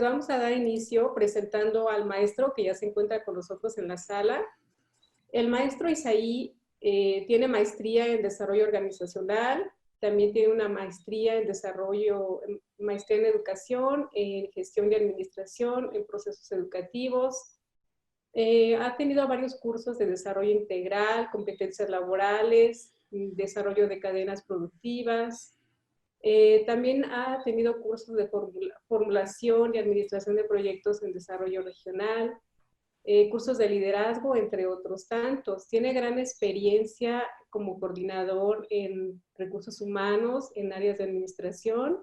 vamos a dar inicio presentando al maestro que ya se encuentra con nosotros en la sala. El maestro Isaí tiene maestría en desarrollo organizacional, también tiene una maestría en desarrollo, maestría en educación, en gestión de administración, en procesos educativos. Ha tenido varios cursos de desarrollo integral, competencias laborales, desarrollo de cadenas productivas. También ha tenido cursos de formulación y administración de proyectos en desarrollo regional, cursos de liderazgo, entre otros tantos. Tiene gran experiencia como coordinador en recursos humanos, en áreas de administración,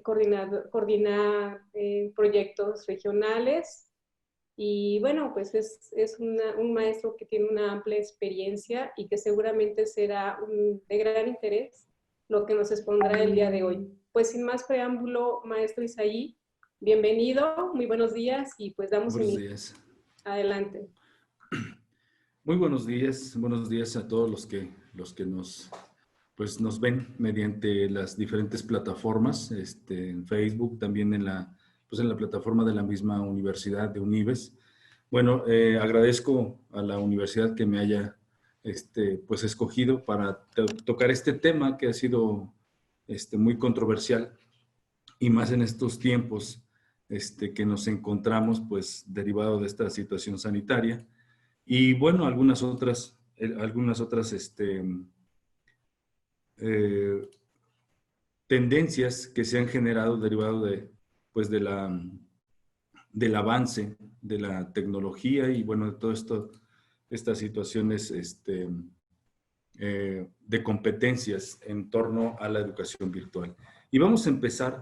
coordina proyectos regionales. Y bueno, pues es un maestro que tiene una amplia experiencia y que seguramente será de gran interés lo que nos expondrá el día de hoy. Pues sin más preámbulo, maestro Isaí, bienvenido, muy buenos días y pues damos buenos inicio. Días. Adelante. Muy buenos días a todos los que nos ven mediante las diferentes plataformas, en Facebook, también en la plataforma de la misma universidad de Unibes. Bueno, agradezco a la universidad que me haya escogido para tocar este tema que ha sido muy controversial y más en estos tiempos que nos encontramos pues derivado de esta situación sanitaria y bueno, algunas otras tendencias que se han generado derivado del avance de la tecnología y bueno, de todo esto, estas situaciones de competencias en torno a la educación virtual. Y vamos a empezar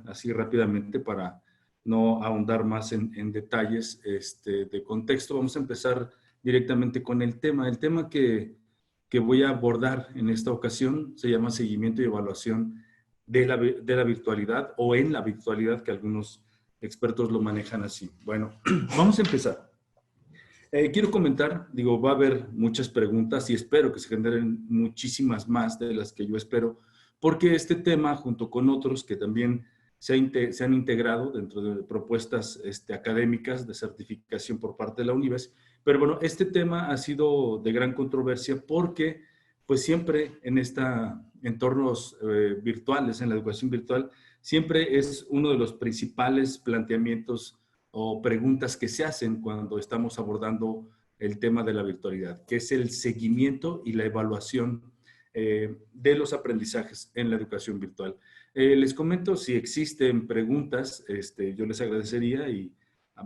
así rápidamente para no ahondar más en detalles de contexto. Vamos a empezar directamente con el tema. El tema que voy a abordar en esta ocasión se llama seguimiento y evaluación de la virtualidad o en la virtualidad, que algunos expertos lo manejan así. Bueno, vamos a empezar. Quiero comentar, va a haber muchas preguntas y espero que se generen muchísimas más de las que yo espero, porque este tema, junto con otros que también se han integrado dentro de propuestas académicas de certificación por parte de la Unibes, pero bueno, este tema ha sido de gran controversia porque pues siempre en entornos virtuales, en la educación virtual, siempre es uno de los principales planteamientos o preguntas que se hacen cuando estamos abordando el tema de la virtualidad, que es el seguimiento y la evaluación de los aprendizajes en la educación virtual. Les comento, si existen preguntas, yo les agradecería y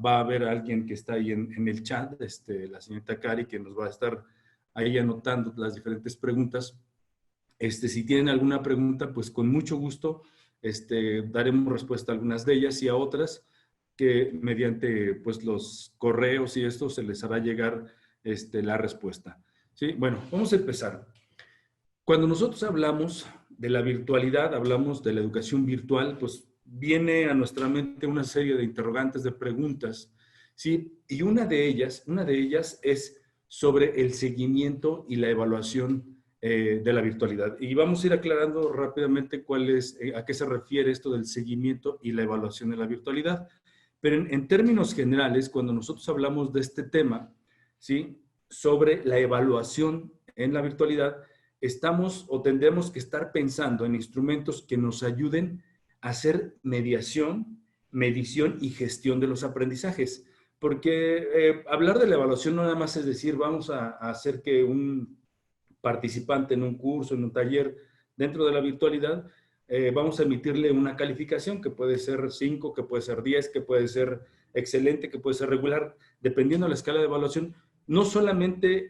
va a haber alguien que está ahí en el chat, la señorita Cari, que nos va a estar ahí anotando las diferentes preguntas. Si tienen alguna pregunta, pues con mucho gusto daremos respuesta a algunas de ellas y a otras que mediante pues los correos y esto se les hará llegar la respuesta. ¿Sí? Bueno, vamos a empezar. Cuando nosotros hablamos de la virtualidad, hablamos de la educación virtual, pues viene a nuestra mente una serie de interrogantes, de preguntas, ¿sí? Y una de ellas es sobre el seguimiento y la evaluación de la virtualidad. Y vamos a ir aclarando rápidamente a qué se refiere esto del seguimiento y la evaluación de la virtualidad. Pero en términos generales, cuando nosotros hablamos de este tema, ¿sí? Sobre la evaluación en la virtualidad, estamos o tendremos que estar pensando en instrumentos que nos ayuden a hacer medición y gestión de los aprendizajes. Porque hablar de la evaluación no nada más es decir, vamos a hacer que un participante en un curso, en un taller dentro de la virtualidad, vamos a emitirle una calificación que puede ser 5, que puede ser 10, que puede ser excelente, que puede ser regular, dependiendo de la escala de evaluación. No solamente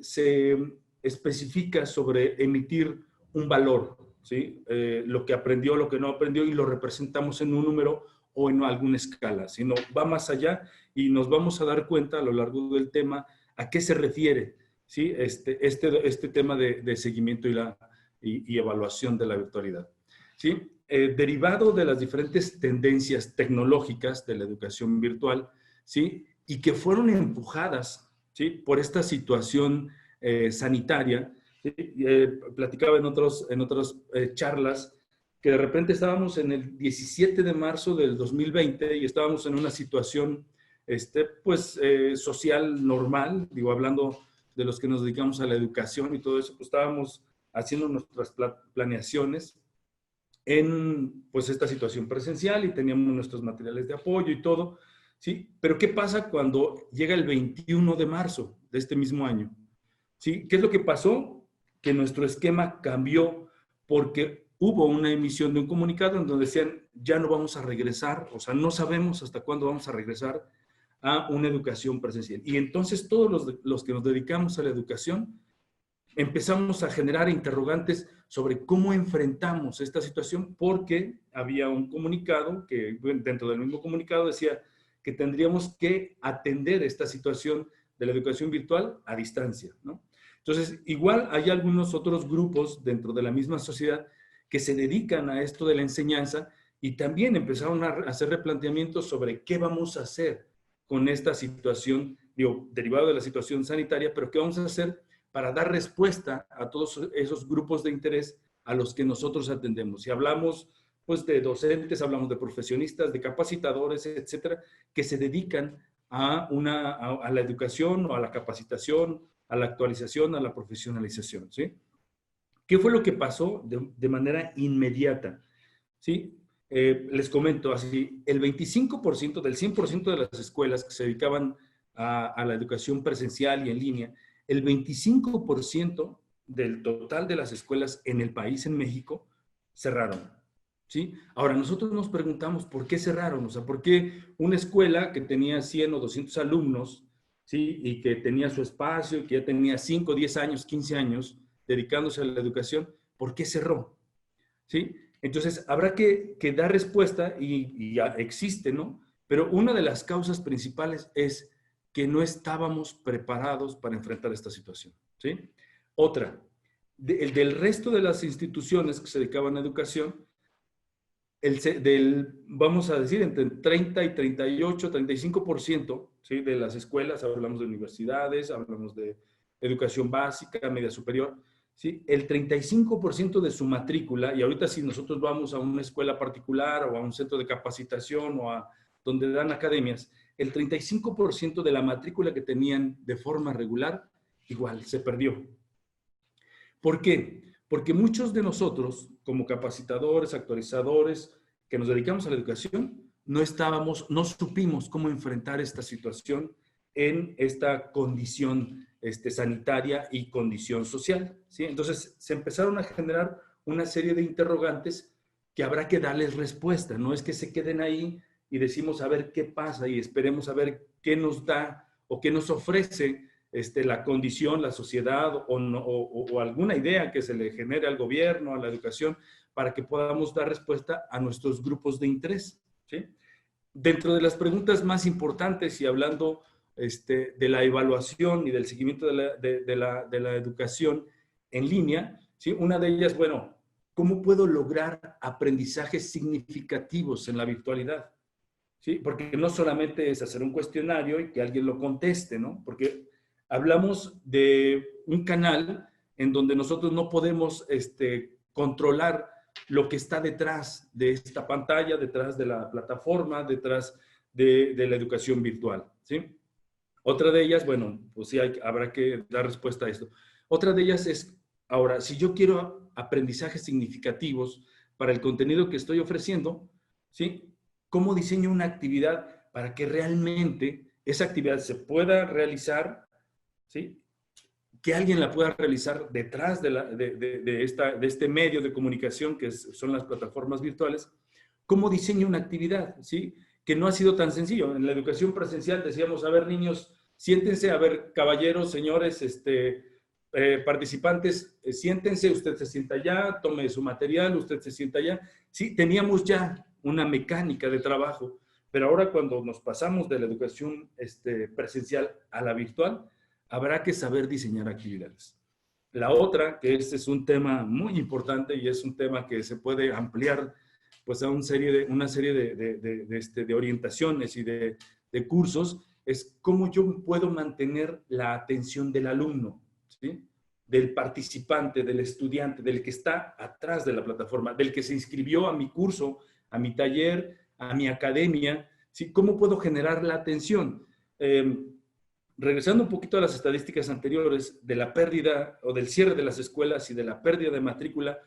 se especifica sobre emitir un valor, ¿sí? Lo que aprendió, lo que no aprendió, y lo representamos en un número o en alguna escala, sino va más allá y nos vamos a dar cuenta a lo largo del tema a qué se refiere, ¿sí? este tema de seguimiento y evaluación de la virtualidad. ¿Sí? Derivado de las diferentes tendencias tecnológicas de la educación virtual, ¿sí? Y que fueron empujadas, ¿sí? Por esta situación sanitaria. ¿Sí? Platicaba en otras charlas que de repente estábamos en el 17 de marzo del 2020 y estábamos en una situación pues, social normal, digo, hablando de los que nos dedicamos a la educación y todo eso, pues estábamos haciendo nuestras planeaciones en pues esta situación presencial y teníamos nuestros materiales de apoyo y todo, ¿sí? Pero ¿qué pasa cuando llega el 21 de marzo de este mismo año? ¿Sí? ¿Qué es lo que pasó? Que nuestro esquema cambió porque hubo una emisión de un comunicado en donde decían, ya no vamos a regresar, o sea, no sabemos hasta cuándo vamos a regresar a una educación presencial. Y entonces todos los que nos dedicamos a la educación empezamos a generar interrogantes sobre cómo enfrentamos esta situación, porque había un comunicado que dentro del mismo comunicado decía que tendríamos que atender esta situación de la educación virtual a distancia, ¿no? Entonces, igual hay algunos otros grupos dentro de la misma sociedad que se dedican a esto de la enseñanza y también empezaron a hacer replanteamientos sobre qué vamos a hacer con esta situación, digo, derivado de la situación sanitaria, pero qué vamos a hacer para dar respuesta a todos esos grupos de interés a los que nosotros atendemos. Si hablamos pues de docentes, hablamos de profesionistas, de capacitadores, etcétera, que se dedican a la educación o a la capacitación, a la actualización, a la profesionalización, ¿sí? ¿Qué fue lo que pasó de manera inmediata? ¿Sí? Les comento así, el 25% del 100% de las escuelas que se dedicaban a la educación presencial y en línea, el 25% del total de las escuelas en el país, en México, cerraron, ¿sí? Ahora, nosotros nos preguntamos por qué cerraron, o sea, por qué una escuela que tenía 100 o 200 alumnos, ¿sí? Y que tenía su espacio, y que ya tenía 5, 10 años, 15 años dedicándose a la educación, ¿por qué cerró? ¿Sí? Entonces, habrá que dar respuesta y ya existe, ¿no? Pero una de las causas principales es que no estábamos preparados para enfrentar esta situación, ¿sí? Otra, del resto de las instituciones que se dedicaban a educación, vamos a decir, entre 30 y 38, 35%, ¿sí? De las escuelas, hablamos de universidades, hablamos de educación básica, media superior, ¿sí? El 35% de su matrícula, y ahorita si nosotros vamos a una escuela particular o a un centro de capacitación o a donde dan academias, el 35% de la matrícula que tenían de forma regular, igual, se perdió. ¿Por qué? Porque muchos de nosotros, como capacitadores, actualizadores, que nos dedicamos a la educación, no supimos cómo enfrentar esta situación en esta condición sanitaria y condición social, ¿sí? Entonces, se empezaron a generar una serie de interrogantes que habrá que darles respuesta. No es que se queden ahí y decimos a ver qué pasa y esperemos a ver qué nos da o qué nos ofrece la condición, la sociedad o alguna idea que se le genere al gobierno, a la educación, para que podamos dar respuesta a nuestros grupos de interés, ¿sí? Dentro de las preguntas más importantes y hablando de la evaluación y del seguimiento de la educación en línea, ¿sí? Una de ellas, bueno, ¿cómo puedo lograr aprendizajes significativos en la virtualidad? ¿Sí? Porque no solamente es hacer un cuestionario y que alguien lo conteste, ¿no? Porque hablamos de un canal en donde nosotros no podemos controlar lo que está detrás de esta pantalla, detrás de la plataforma, detrás de la educación virtual, ¿sí? Otra de ellas, bueno, pues sí habrá que dar respuesta a esto. Otra de ellas es, ahora, si yo quiero aprendizajes significativos para el contenido que estoy ofreciendo, ¿sí? ¿Cómo diseño una actividad para que realmente esa actividad se pueda realizar, ¿sí? Que alguien la pueda realizar detrás de este medio de comunicación que son las plataformas virtuales? ¿Cómo diseño una actividad? ¿Sí? Que no ha sido tan sencillo. En la educación presencial decíamos, a ver, niños, siéntense, a ver, caballeros, señores, participantes, siéntense, usted se sienta allá, tome su material, usted se sienta allá. Sí, teníamos ya una mecánica de trabajo, pero ahora cuando nos pasamos de la educación presencial a la virtual, habrá que saber diseñar actividades. La otra, que este es un tema muy importante y es un tema que se puede ampliar pues a una serie de orientaciones y de cursos, es cómo yo puedo mantener la atención del alumno, ¿sí? del participante, del estudiante, del que está atrás de la plataforma, del que se inscribió a mi curso, a mi taller, a mi academia, ¿sí? ¿Cómo puedo generar la atención? Regresando un poquito a las estadísticas anteriores de la pérdida o del cierre de las escuelas y de la pérdida de matrícula,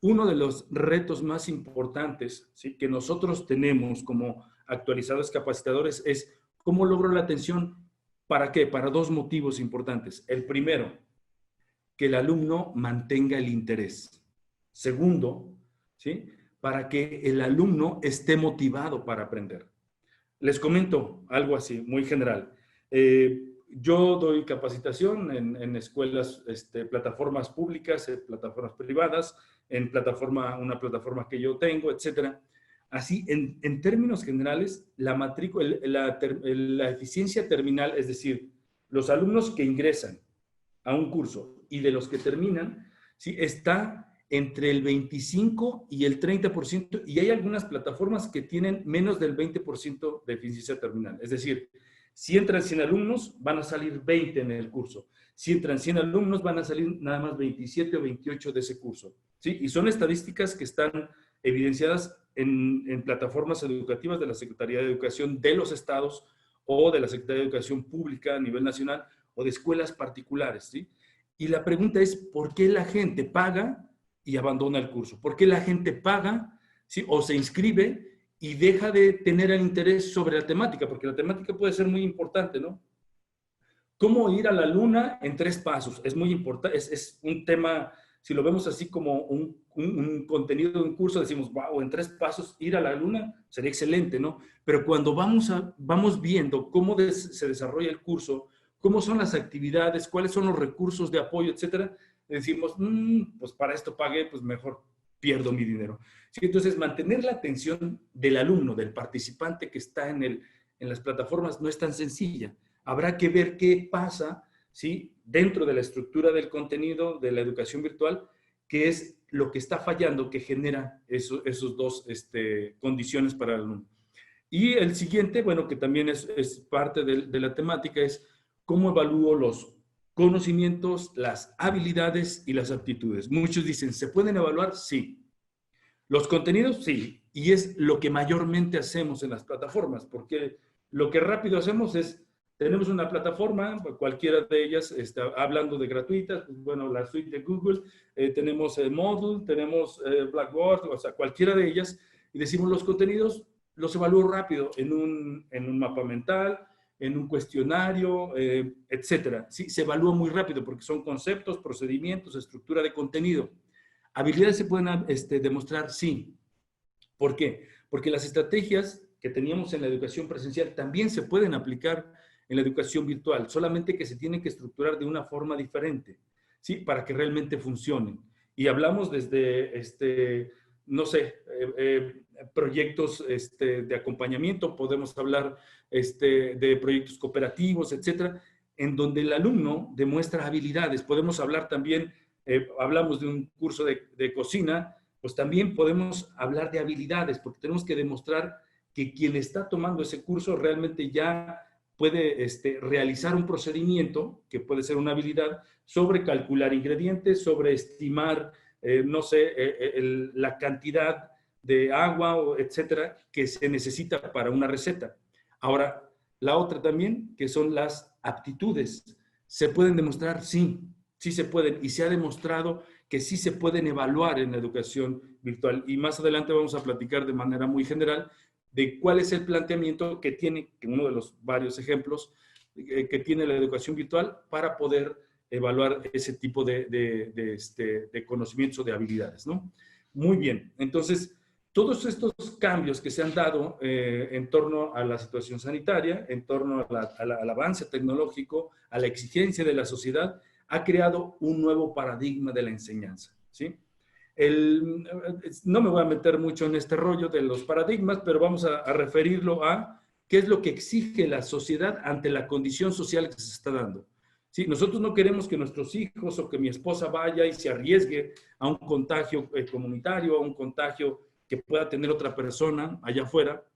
uno de los retos más importantes, ¿sí?, que nosotros tenemos como actualizadores capacitadores es cómo logro la atención. ¿Para qué? Para dos motivos importantes. El primero, que el alumno mantenga el interés. Segundo, ¿sí?, para que el alumno esté motivado para aprender. Les comento algo así, muy general. Yo doy capacitación en escuelas, plataformas públicas, plataformas privadas, en una plataforma que yo tengo, etcétera. Así, en términos generales, la eficiencia terminal, es decir, los alumnos que ingresan a un curso y de los que terminan, ¿sí?, está entre el 25 y el 30%, y hay algunas plataformas que tienen menos del 20% de eficiencia terminal. Es decir, si entran 100 alumnos, van a salir 20 en el curso. Si entran 100 alumnos, van a salir nada más 27 o 28 de ese curso, ¿sí? Y son estadísticas que están evidenciadas en plataformas educativas de la Secretaría de Educación de los estados o de la Secretaría de Educación Pública a nivel nacional o de escuelas particulares, ¿sí? Y la pregunta es, ¿por qué la gente paga y abandona el curso? ¿Por qué la gente paga, ¿sí?, o se inscribe y deja de tener el interés sobre la temática? Porque la temática puede ser muy importante, ¿no? ¿Cómo ir a la luna en 3 pasos? Es muy importante, es un tema, si lo vemos así como un contenido de un curso, decimos, wow, en 3 pasos ir a la luna sería excelente, ¿no? Pero cuando vamos viendo cómo se desarrolla el curso, cómo son las actividades, cuáles son los recursos de apoyo, etcétera, decimos, pues para esto pagué, pues mejor pierdo mi dinero. ¿Sí? Entonces, mantener la atención del alumno, del participante que está en las plataformas no es tan sencilla. Habrá que ver qué pasa, ¿sí?, dentro de la estructura del contenido de la educación virtual, qué es lo que está fallando, que genera esos dos condiciones para el alumno. Y el siguiente, bueno, que también es parte de la temática, es cómo evalúo los conocimientos, las habilidades y las aptitudes. Muchos dicen, ¿se pueden evaluar? Sí. Los contenidos, sí. Y es lo que mayormente hacemos en las plataformas, porque lo que rápido hacemos es, tenemos una plataforma, cualquiera de ellas, hablando de gratuitas, pues, bueno, la suite de Google, tenemos Moodle, tenemos Blackboard, o sea, cualquiera de ellas, y decimos los contenidos, los evalúo rápido en un mapa mental, en un cuestionario, etcétera. Sí, se evalúa muy rápido porque son conceptos, procedimientos, estructura de contenido. ¿Habilidades se pueden demostrar? Sí. ¿Por qué? Porque las estrategias que teníamos en la educación presencial también se pueden aplicar en la educación virtual, solamente que se tienen que estructurar de una forma diferente, ¿sí?, para que realmente funcionen. Y hablamos desde, no sé, proyectos de acompañamiento, podemos hablar de proyectos cooperativos, etcétera, en donde el alumno demuestra habilidades. Podemos hablar también, hablamos de un curso de cocina, pues también podemos hablar de habilidades, porque tenemos que demostrar que quien está tomando ese curso realmente ya puede realizar un procedimiento, que puede ser una habilidad, sobre calcular ingredientes, sobre estimar, no sé, la cantidad de agua, etcétera, que se necesita para una receta. Ahora, la otra también, que son las aptitudes. ¿Se pueden demostrar? Sí, sí se pueden, y se ha demostrado que sí se pueden evaluar en la educación virtual. Y más adelante vamos a platicar de manera muy general de cuál es el planteamiento que tiene, que uno de los varios ejemplos que tiene la educación virtual para poder evaluar ese tipo de conocimientos o de habilidades, ¿no? Muy bien, entonces, todos estos cambios que se han dado en torno a la situación sanitaria, en torno al avance tecnológico, a la exigencia de la sociedad, ha creado un nuevo paradigma de la enseñanza, ¿sí? No me voy a meter mucho en este rollo de los paradigmas, pero vamos a referirlo a qué es lo que exige la sociedad ante la condición social que se está dando. ¿Sí? Nosotros no queremos que nuestros hijos o que mi esposa vaya y se arriesgue a un contagio comunitario, a un contagio que pueda tener otra persona allá afuera.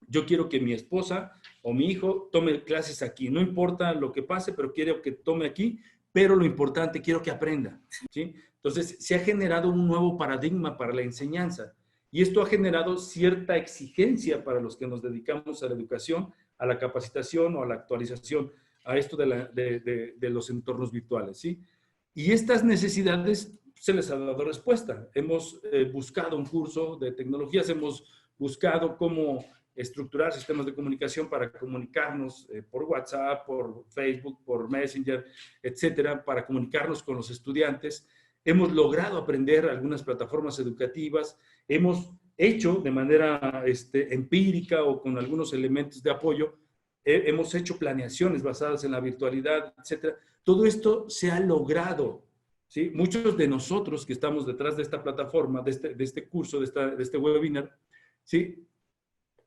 Yo quiero que mi esposa o mi hijo tome clases aquí. No importa lo que pase, pero quiero que tome aquí pero lo importante, quiero que aprenda, ¿sí? Entonces, se ha generado un nuevo paradigma para la enseñanza y esto ha generado cierta exigencia para los que nos dedicamos a la educación, a la capacitación o a la actualización, a esto de los entornos virtuales, ¿sí? Y estas necesidades se les ha dado respuesta. Hemos buscado un curso de tecnologías, hemos buscado cómo estructurar sistemas de comunicación para comunicarnos por WhatsApp, por Facebook, por Messenger, etcétera, para comunicarnos con los estudiantes. Hemos logrado aprender algunas plataformas educativas, hemos hecho de manera empírica o con algunos elementos de apoyo, hemos hecho planeaciones basadas en la virtualidad, etcétera. Todo esto se ha logrado, ¿sí? Muchos de nosotros que estamos detrás de esta plataforma, de este curso, de este webinar, ¿sí?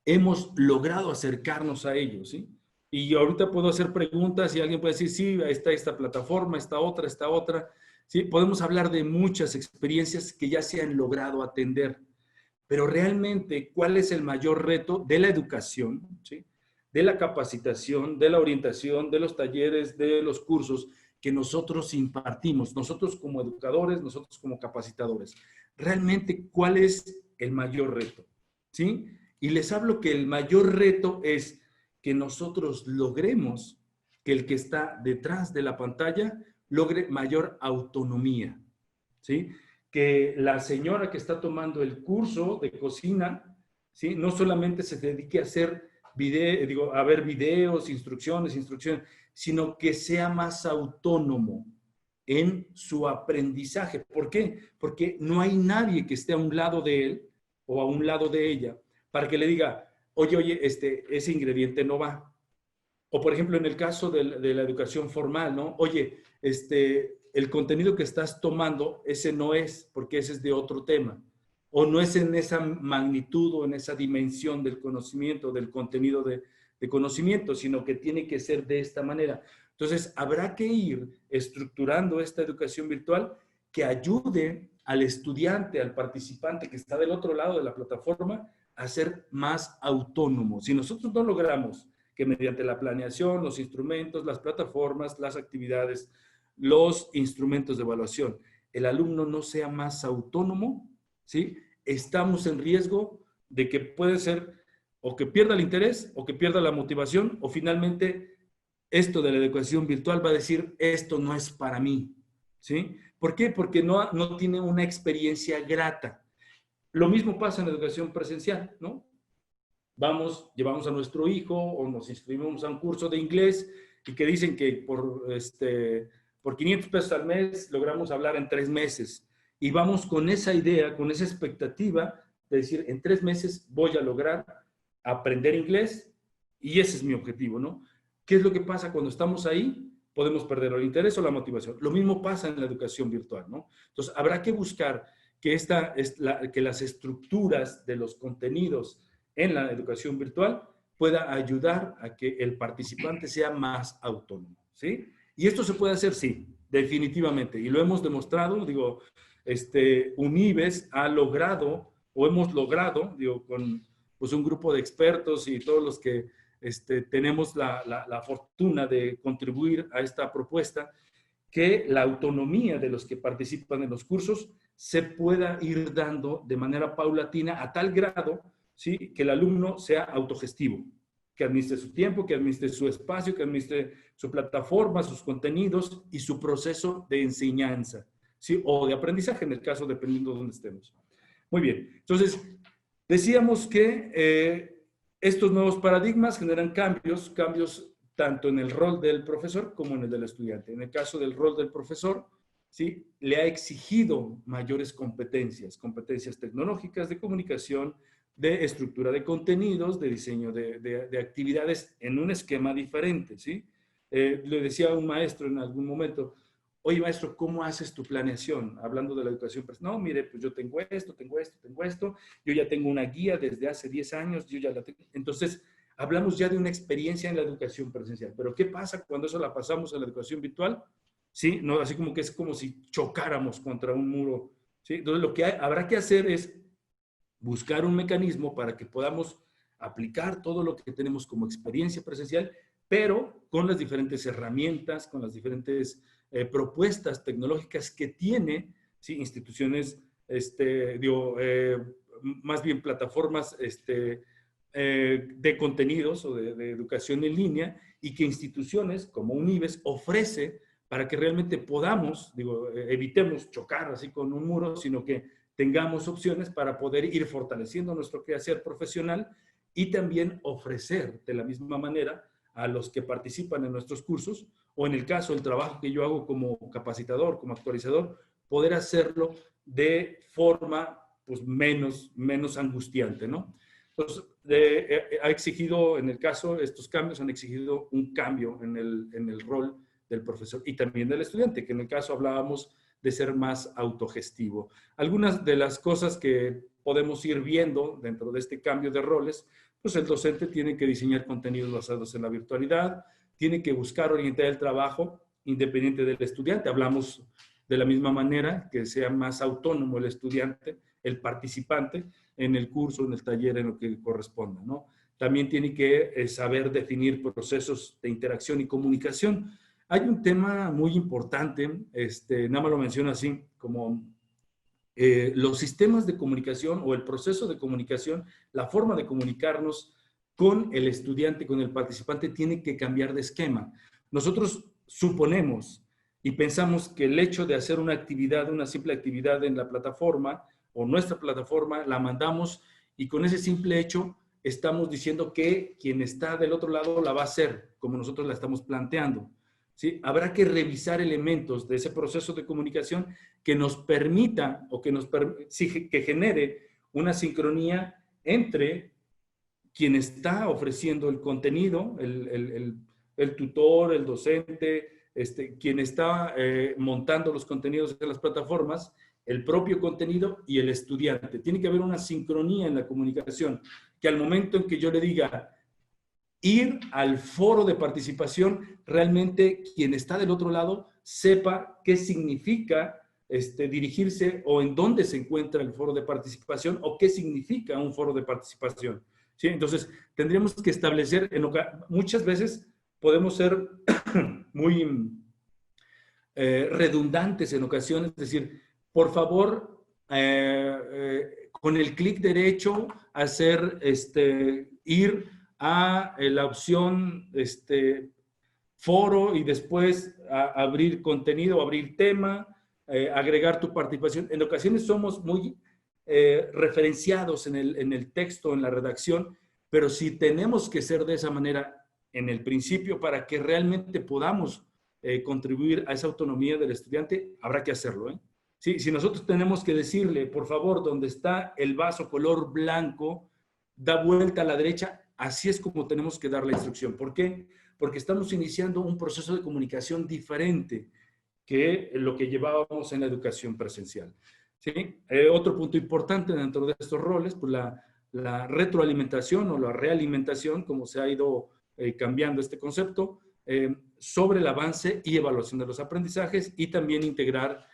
Hemos logrado acercarnos a ellos, ¿sí? Y ahorita puedo hacer preguntas y alguien puede decir, sí, está esta plataforma, esta otra, ¿sí? Podemos hablar de muchas experiencias que ya se han logrado atender, pero realmente, ¿cuál es el mayor reto de la educación, ¿sí? De la capacitación, de la orientación, de los talleres, de los cursos que nosotros impartimos, nosotros como educadores, nosotros como capacitadores? Realmente, ¿cuál es el mayor reto? ¿Sí? Y les hablo que el mayor reto es que nosotros logremos que el que está detrás de la pantalla logre mayor autonomía, ¿sí? Que la señora que está tomando el curso de cocina, ¿sí? No solamente se dedique a hacer a ver videos, instrucciones, sino que sea más autónomo en su aprendizaje. ¿Por qué? Porque no hay nadie que esté a un lado de él o a un lado de ella para que le diga, oye, ese ingrediente no va. O por ejemplo, en el caso de la educación formal, ¿no? Oye, el contenido que estás tomando, ese no es, porque ese es de otro tema. O no es en esa magnitud o en esa dimensión del conocimiento, del contenido de conocimiento, sino que tiene que ser de esta manera. Entonces, habrá que ir estructurando esta educación virtual que ayude al estudiante, al participante que está del otro lado de la plataforma a ser más autónomo. Si nosotros no logramos que mediante la planeación, los instrumentos, las plataformas, las actividades, los instrumentos de evaluación, el alumno no sea más autónomo, ¿sí? Estamos en riesgo de que puede ser o que pierda el interés o que pierda la motivación o finalmente esto de la educación virtual va a decir, esto no es para mí, ¿sí? ¿Por qué? Porque no tiene una experiencia grata. Lo mismo pasa en la educación presencial, ¿no? Llevamos a nuestro hijo o nos inscribimos a un curso de inglés y que dicen que por 500 pesos al mes logramos hablar en 3 meses. Y vamos con esa idea, con esa expectativa de decir, en 3 meses voy a lograr aprender inglés y ese es mi objetivo, ¿no? ¿Qué es lo que pasa cuando estamos ahí? Podemos perder el interés o la motivación. Lo mismo pasa en la educación virtual, ¿no? Entonces, habrá que buscar que las estructuras de los contenidos en la educación virtual pueda ayudar a que el participante sea más autónomo, ¿sí? Y esto se puede hacer, sí, definitivamente. Y lo hemos demostrado, digo, UNIBES ha logrado, o hemos logrado, digo, con pues, un grupo de expertos y todos los que tenemos la fortuna de contribuir a esta propuesta, que la autonomía de los que participan en los cursos se pueda ir dando de manera paulatina a tal grado, ¿sí? Que el alumno sea autogestivo, que administre su tiempo, que administre su espacio, que administre su plataforma, sus contenidos y su proceso de enseñanza, ¿sí? O de aprendizaje, en el caso, dependiendo de dónde estemos. Muy bien. Entonces, decíamos que estos nuevos paradigmas generan cambios tanto en el rol del profesor como en el del estudiante. En el caso del rol del profesor, ¿sí? Le ha exigido mayores competencias tecnológicas, de comunicación, de estructura de contenidos, de diseño de actividades en un esquema diferente, ¿sí? Le decía a un maestro en algún momento, oye maestro, ¿cómo haces tu planeación? Hablando de la educación. No, mire, pues yo tengo esto, yo ya tengo una guía desde hace 10 años, yo ya la tengo. Entonces, hablamos ya de una experiencia en la educación presencial. Pero ¿qué pasa cuando eso la pasamos a la educación virtual? ¿Sí? No, así como que es como si chocáramos contra un muro, ¿sí? Entonces, lo que habrá que hacer es buscar un mecanismo para que podamos aplicar todo lo que tenemos como experiencia presencial, pero con las diferentes herramientas, con las diferentes propuestas tecnológicas que tiene, ¿sí? Instituciones, más bien plataformas de contenidos o de educación en línea, y que instituciones como UNIBES ofrece para que realmente podamos, evitemos chocar así con un muro, sino que tengamos opciones para poder ir fortaleciendo nuestro quehacer profesional y también ofrecer de la misma manera a los que participan en nuestros cursos, o en el caso del trabajo que yo hago como capacitador, como actualizador, poder hacerlo de forma pues menos angustiante, ¿no? Entonces, ha exigido, en el caso, estos cambios han exigido un cambio en el rol del profesor y también del estudiante, que en el caso hablábamos de ser más autogestivo. Algunas de las cosas que podemos ir viendo dentro de este cambio de roles, pues el docente tiene que diseñar contenidos basados en la virtualidad, tiene que buscar orientar el trabajo independiente del estudiante. Hablamos de la misma manera, que sea más autónomo el estudiante, el participante en el curso, en el taller, en lo que corresponda, ¿no? También tiene que saber definir procesos de interacción y comunicación. Hay un tema muy importante, nada más lo menciono así, como los sistemas de comunicación o el proceso de comunicación, la forma de comunicarnos con el estudiante, con el participante, tiene que cambiar de esquema. Nosotros suponemos y pensamos que el hecho de hacer una actividad, una simple actividad en la plataforma o nuestra plataforma, la mandamos y con ese simple hecho estamos diciendo que quien está del otro lado la va a hacer como nosotros la estamos planteando, ¿sí? Habrá que revisar elementos de ese proceso de comunicación que nos permita o que genere una sincronía entre quien está ofreciendo el contenido, el tutor, el docente, quien está montando los contenidos de las plataformas, el propio contenido y el estudiante. Tiene que haber una sincronía en la comunicación, que al momento en que yo le diga ir al foro de participación, realmente quien está del otro lado sepa qué significa dirigirse o en dónde se encuentra el foro de participación o qué significa un foro de participación, ¿sí? Entonces, tendríamos que establecer, muchas veces podemos ser muy redundantes en ocasiones, es decir, por favor, con el clic derecho, hacer, ir a la opción foro y después abrir contenido, abrir tema, agregar tu participación. En ocasiones somos muy referenciados en el texto, en la redacción, pero si tenemos que ser de esa manera en el principio para que realmente podamos contribuir a esa autonomía del estudiante, habrá que hacerlo, ¿eh? Sí, si nosotros tenemos que decirle, por favor, donde está el vaso color blanco, da vuelta a la derecha, así es como tenemos que dar la instrucción. ¿Por qué? Porque estamos iniciando un proceso de comunicación diferente que lo que llevábamos en la educación presencial, ¿sí? Otro punto importante dentro de estos roles, pues la retroalimentación o la realimentación, como se ha ido cambiando este concepto, sobre el avance y evaluación de los aprendizajes, y también integrar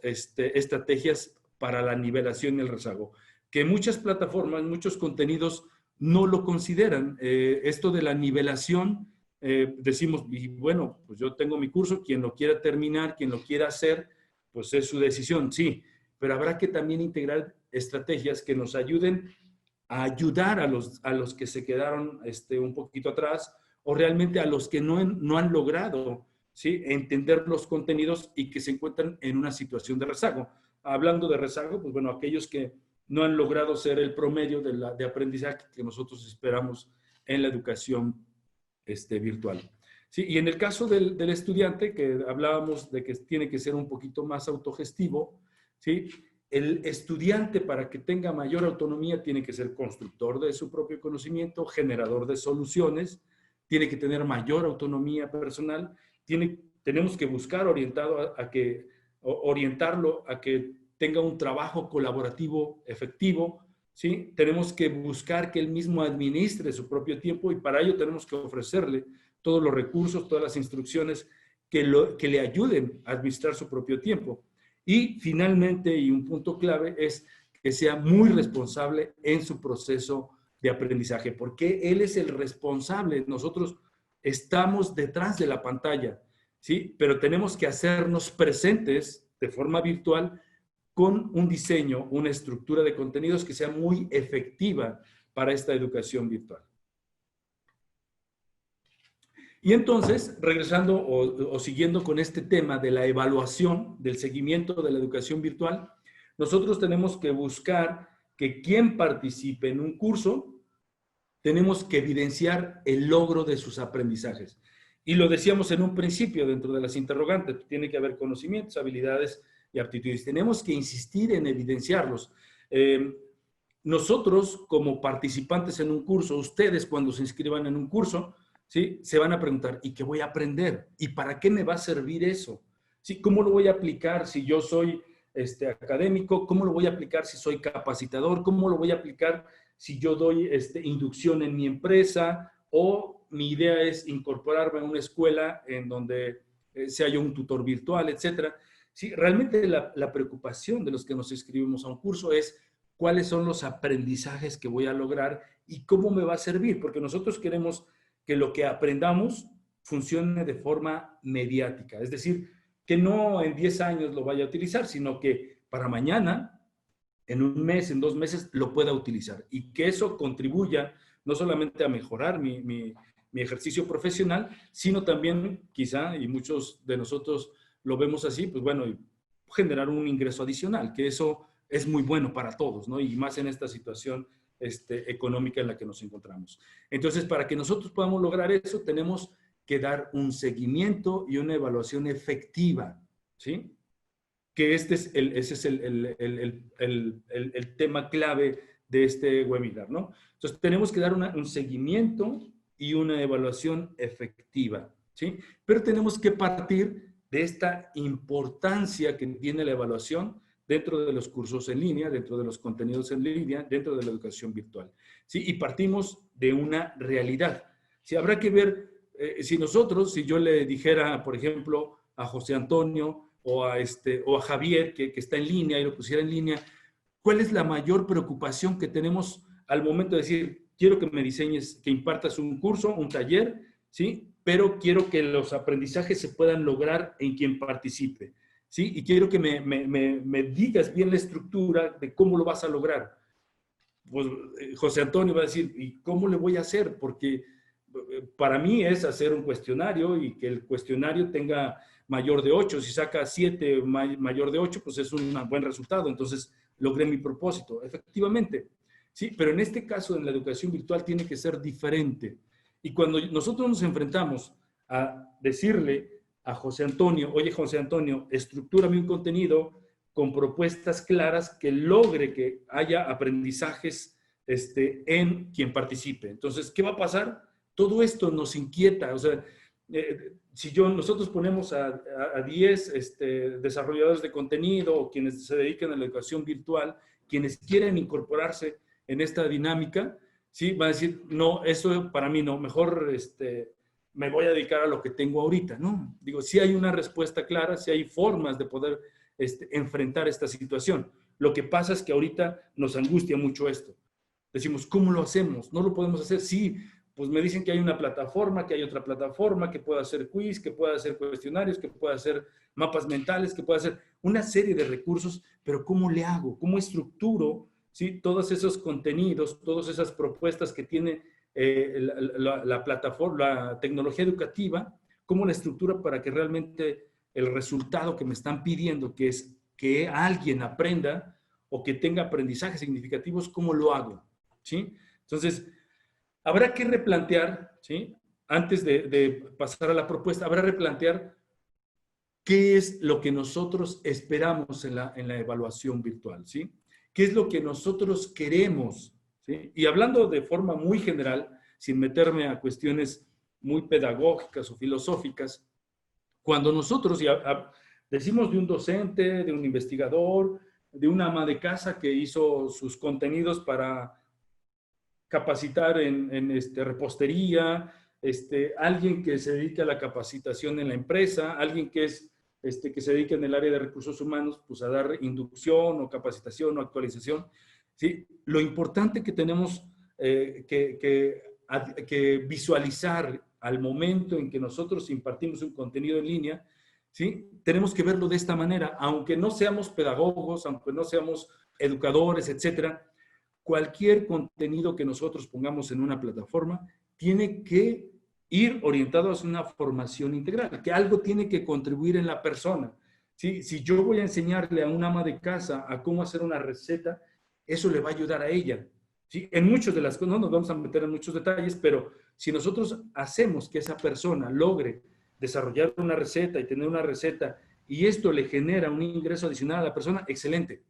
estrategias para la nivelación y el rezago, que muchas plataformas, muchos contenidos no lo consideran. Esto de la nivelación, decimos, bueno, pues yo tengo mi curso, quien lo quiera terminar, quien lo quiera hacer, pues es su decisión, sí, pero habrá que también integrar estrategias que nos ayuden a ayudar a los que se quedaron un poquito atrás, o realmente a los que no han logrado, ¿sí?, entender los contenidos y que se encuentran en una situación de rezago. Hablando de rezago, pues bueno, aquellos que no han logrado ser el promedio de aprendizaje que nosotros esperamos en la educación virtual. Sí, y en el caso del estudiante, que hablábamos de que tiene que ser un poquito más autogestivo, ¿sí?, el estudiante, para que tenga mayor autonomía, tiene que ser constructor de su propio conocimiento, generador de soluciones, tiene que tener mayor autonomía personal, tenemos que buscar orientarlo a que tenga un trabajo colaborativo efectivo, ¿sí? Tenemos que buscar que él mismo administre su propio tiempo, y para ello tenemos que ofrecerle todos los recursos, todas las instrucciones que le ayuden a administrar su propio tiempo. Y finalmente, y un punto clave, es que sea muy responsable en su proceso de aprendizaje, porque él es el responsable. Nosotros estamos detrás de la pantalla. ¿sí? Pero tenemos que hacernos presentes de forma virtual con un diseño, una estructura de contenidos que sea muy efectiva para esta educación virtual. Y entonces, regresando o siguiendo con este tema de la evaluación, del seguimiento de la educación virtual, nosotros tenemos que buscar que quien participe en un curso, tenemos que evidenciar el logro de sus aprendizajes. Y lo decíamos en un principio dentro de las interrogantes, tiene que haber conocimientos, habilidades y aptitudes. Tenemos que insistir en evidenciarlos. Nosotros, como participantes en un curso, ustedes cuando se inscriban en un curso, ¿sí? Se van a preguntar, ¿y qué voy a aprender? ¿Y para qué me va a servir eso? ¿Sí? ¿Cómo lo voy a aplicar si yo soy académico? ¿Cómo lo voy a aplicar si soy capacitador? ¿Cómo lo voy a aplicar si yo doy inducción en mi empresa? O mi idea es incorporarme a una escuela en donde sea yo un tutor virtual, etcétera. Sí, realmente la preocupación de los que nos inscribimos a un curso es cuáles son los aprendizajes que voy a lograr y cómo me va a servir, porque nosotros queremos que lo que aprendamos funcione de forma mediática, es decir, que no en 10 años lo vaya a utilizar, sino que para mañana, en un mes, en 2 meses, lo pueda utilizar y que eso contribuya no solamente a mejorar mi ejercicio profesional, sino también quizá, y muchos de nosotros lo vemos así, pues bueno, generar un ingreso adicional, que eso es muy bueno para todos, ¿no? Y más en esta situación económica en la que nos encontramos. Entonces, para que nosotros podamos lograr eso, tenemos que dar un seguimiento y una evaluación efectiva, ¿sí? Que ese es el tema clave de este webinar, ¿no? Entonces, tenemos que dar un seguimiento y una evaluación efectiva, ¿sí? Pero tenemos que partir de esta importancia que tiene la evaluación dentro de los cursos en línea, dentro de los contenidos en línea, dentro de la educación virtual, ¿sí? Y partimos de una realidad. ¿Sí? Habrá que ver, si yo le dijera, por ejemplo, a José Antonio o a Javier, que está en línea, y lo pusiera en línea, ¿cuál es la mayor preocupación que tenemos al momento de decir, quiero que me diseñes, que impartas un curso, un taller, ¿sí? Pero quiero que los aprendizajes se puedan lograr en quien participe, ¿sí? Y quiero que me digas bien la estructura de cómo lo vas a lograr. Pues José Antonio va a decir, ¿y cómo le voy a hacer? Porque para mí es hacer un cuestionario y que el cuestionario tenga mayor de 8. Si saca 7 mayor de 8, pues es un buen resultado. Entonces, logré mi propósito. Efectivamente, sí, pero en este caso, en la educación virtual, tiene que ser diferente. Y cuando nosotros nos enfrentamos a decirle a José Antonio, oye, José Antonio, estructúrame un contenido con propuestas claras que logre que haya aprendizajes en quien participe. Entonces, ¿qué va a pasar? Todo esto nos inquieta. O sea, si nosotros ponemos a 10 desarrolladores de contenido o quienes se dedican a la educación virtual, quienes quieren incorporarse en esta dinámica, ¿sí? Van a decir, no, eso para mí no, mejor me voy a dedicar a lo que tengo ahorita, ¿no? Digo, sí hay una respuesta clara, sí hay formas de poder enfrentar esta situación. Lo que pasa es que ahorita nos angustia mucho esto. Decimos, ¿cómo lo hacemos? No lo podemos hacer. Sí, pues me dicen que hay una plataforma, que hay otra plataforma, que pueda hacer quiz, que pueda hacer cuestionarios, que pueda hacer mapas mentales, que pueda hacer una serie de recursos, pero ¿cómo le hago? ¿Cómo estructuro, ¿sí? Todos esos contenidos, todas esas propuestas que tiene la plataforma, la tecnología educativa? ¿Cómo la estructura para que realmente el resultado que me están pidiendo, que es que alguien aprenda o que tenga aprendizajes significativos, cómo lo hago? ¿Sí? Entonces, habrá que replantear, ¿sí? Antes de pasar a la propuesta, habrá que replantear qué es lo que nosotros esperamos en la evaluación virtual, ¿sí? ¿Qué es lo que nosotros queremos? ¿Sí? Y hablando de forma muy general, sin meterme a cuestiones muy pedagógicas o filosóficas, cuando nosotros decimos de un docente, de un investigador, de una ama de casa que hizo sus contenidos para capacitar en repostería, alguien que se dedica a la capacitación en la empresa, alguien que que se dedica en el área de recursos humanos, pues a dar inducción o capacitación o actualización. ¿Sí? Lo importante que tenemos que visualizar al momento en que nosotros impartimos un contenido en línea, ¿sí? Tenemos que verlo de esta manera, aunque no seamos pedagogos, aunque no seamos educadores, etcétera. Cualquier contenido que nosotros pongamos en una plataforma tiene que ir orientado hacia una formación integral, que algo tiene que contribuir en la persona. ¿Sí? Si yo voy a enseñarle a una ama de casa a cómo hacer una receta, eso le va a ayudar a ella. ¿Sí? En muchas de las cosas, no nos vamos a meter en muchos detalles, pero si nosotros hacemos que esa persona logre desarrollar una receta y tener una receta, y esto le genera un ingreso adicional a la persona, excelente.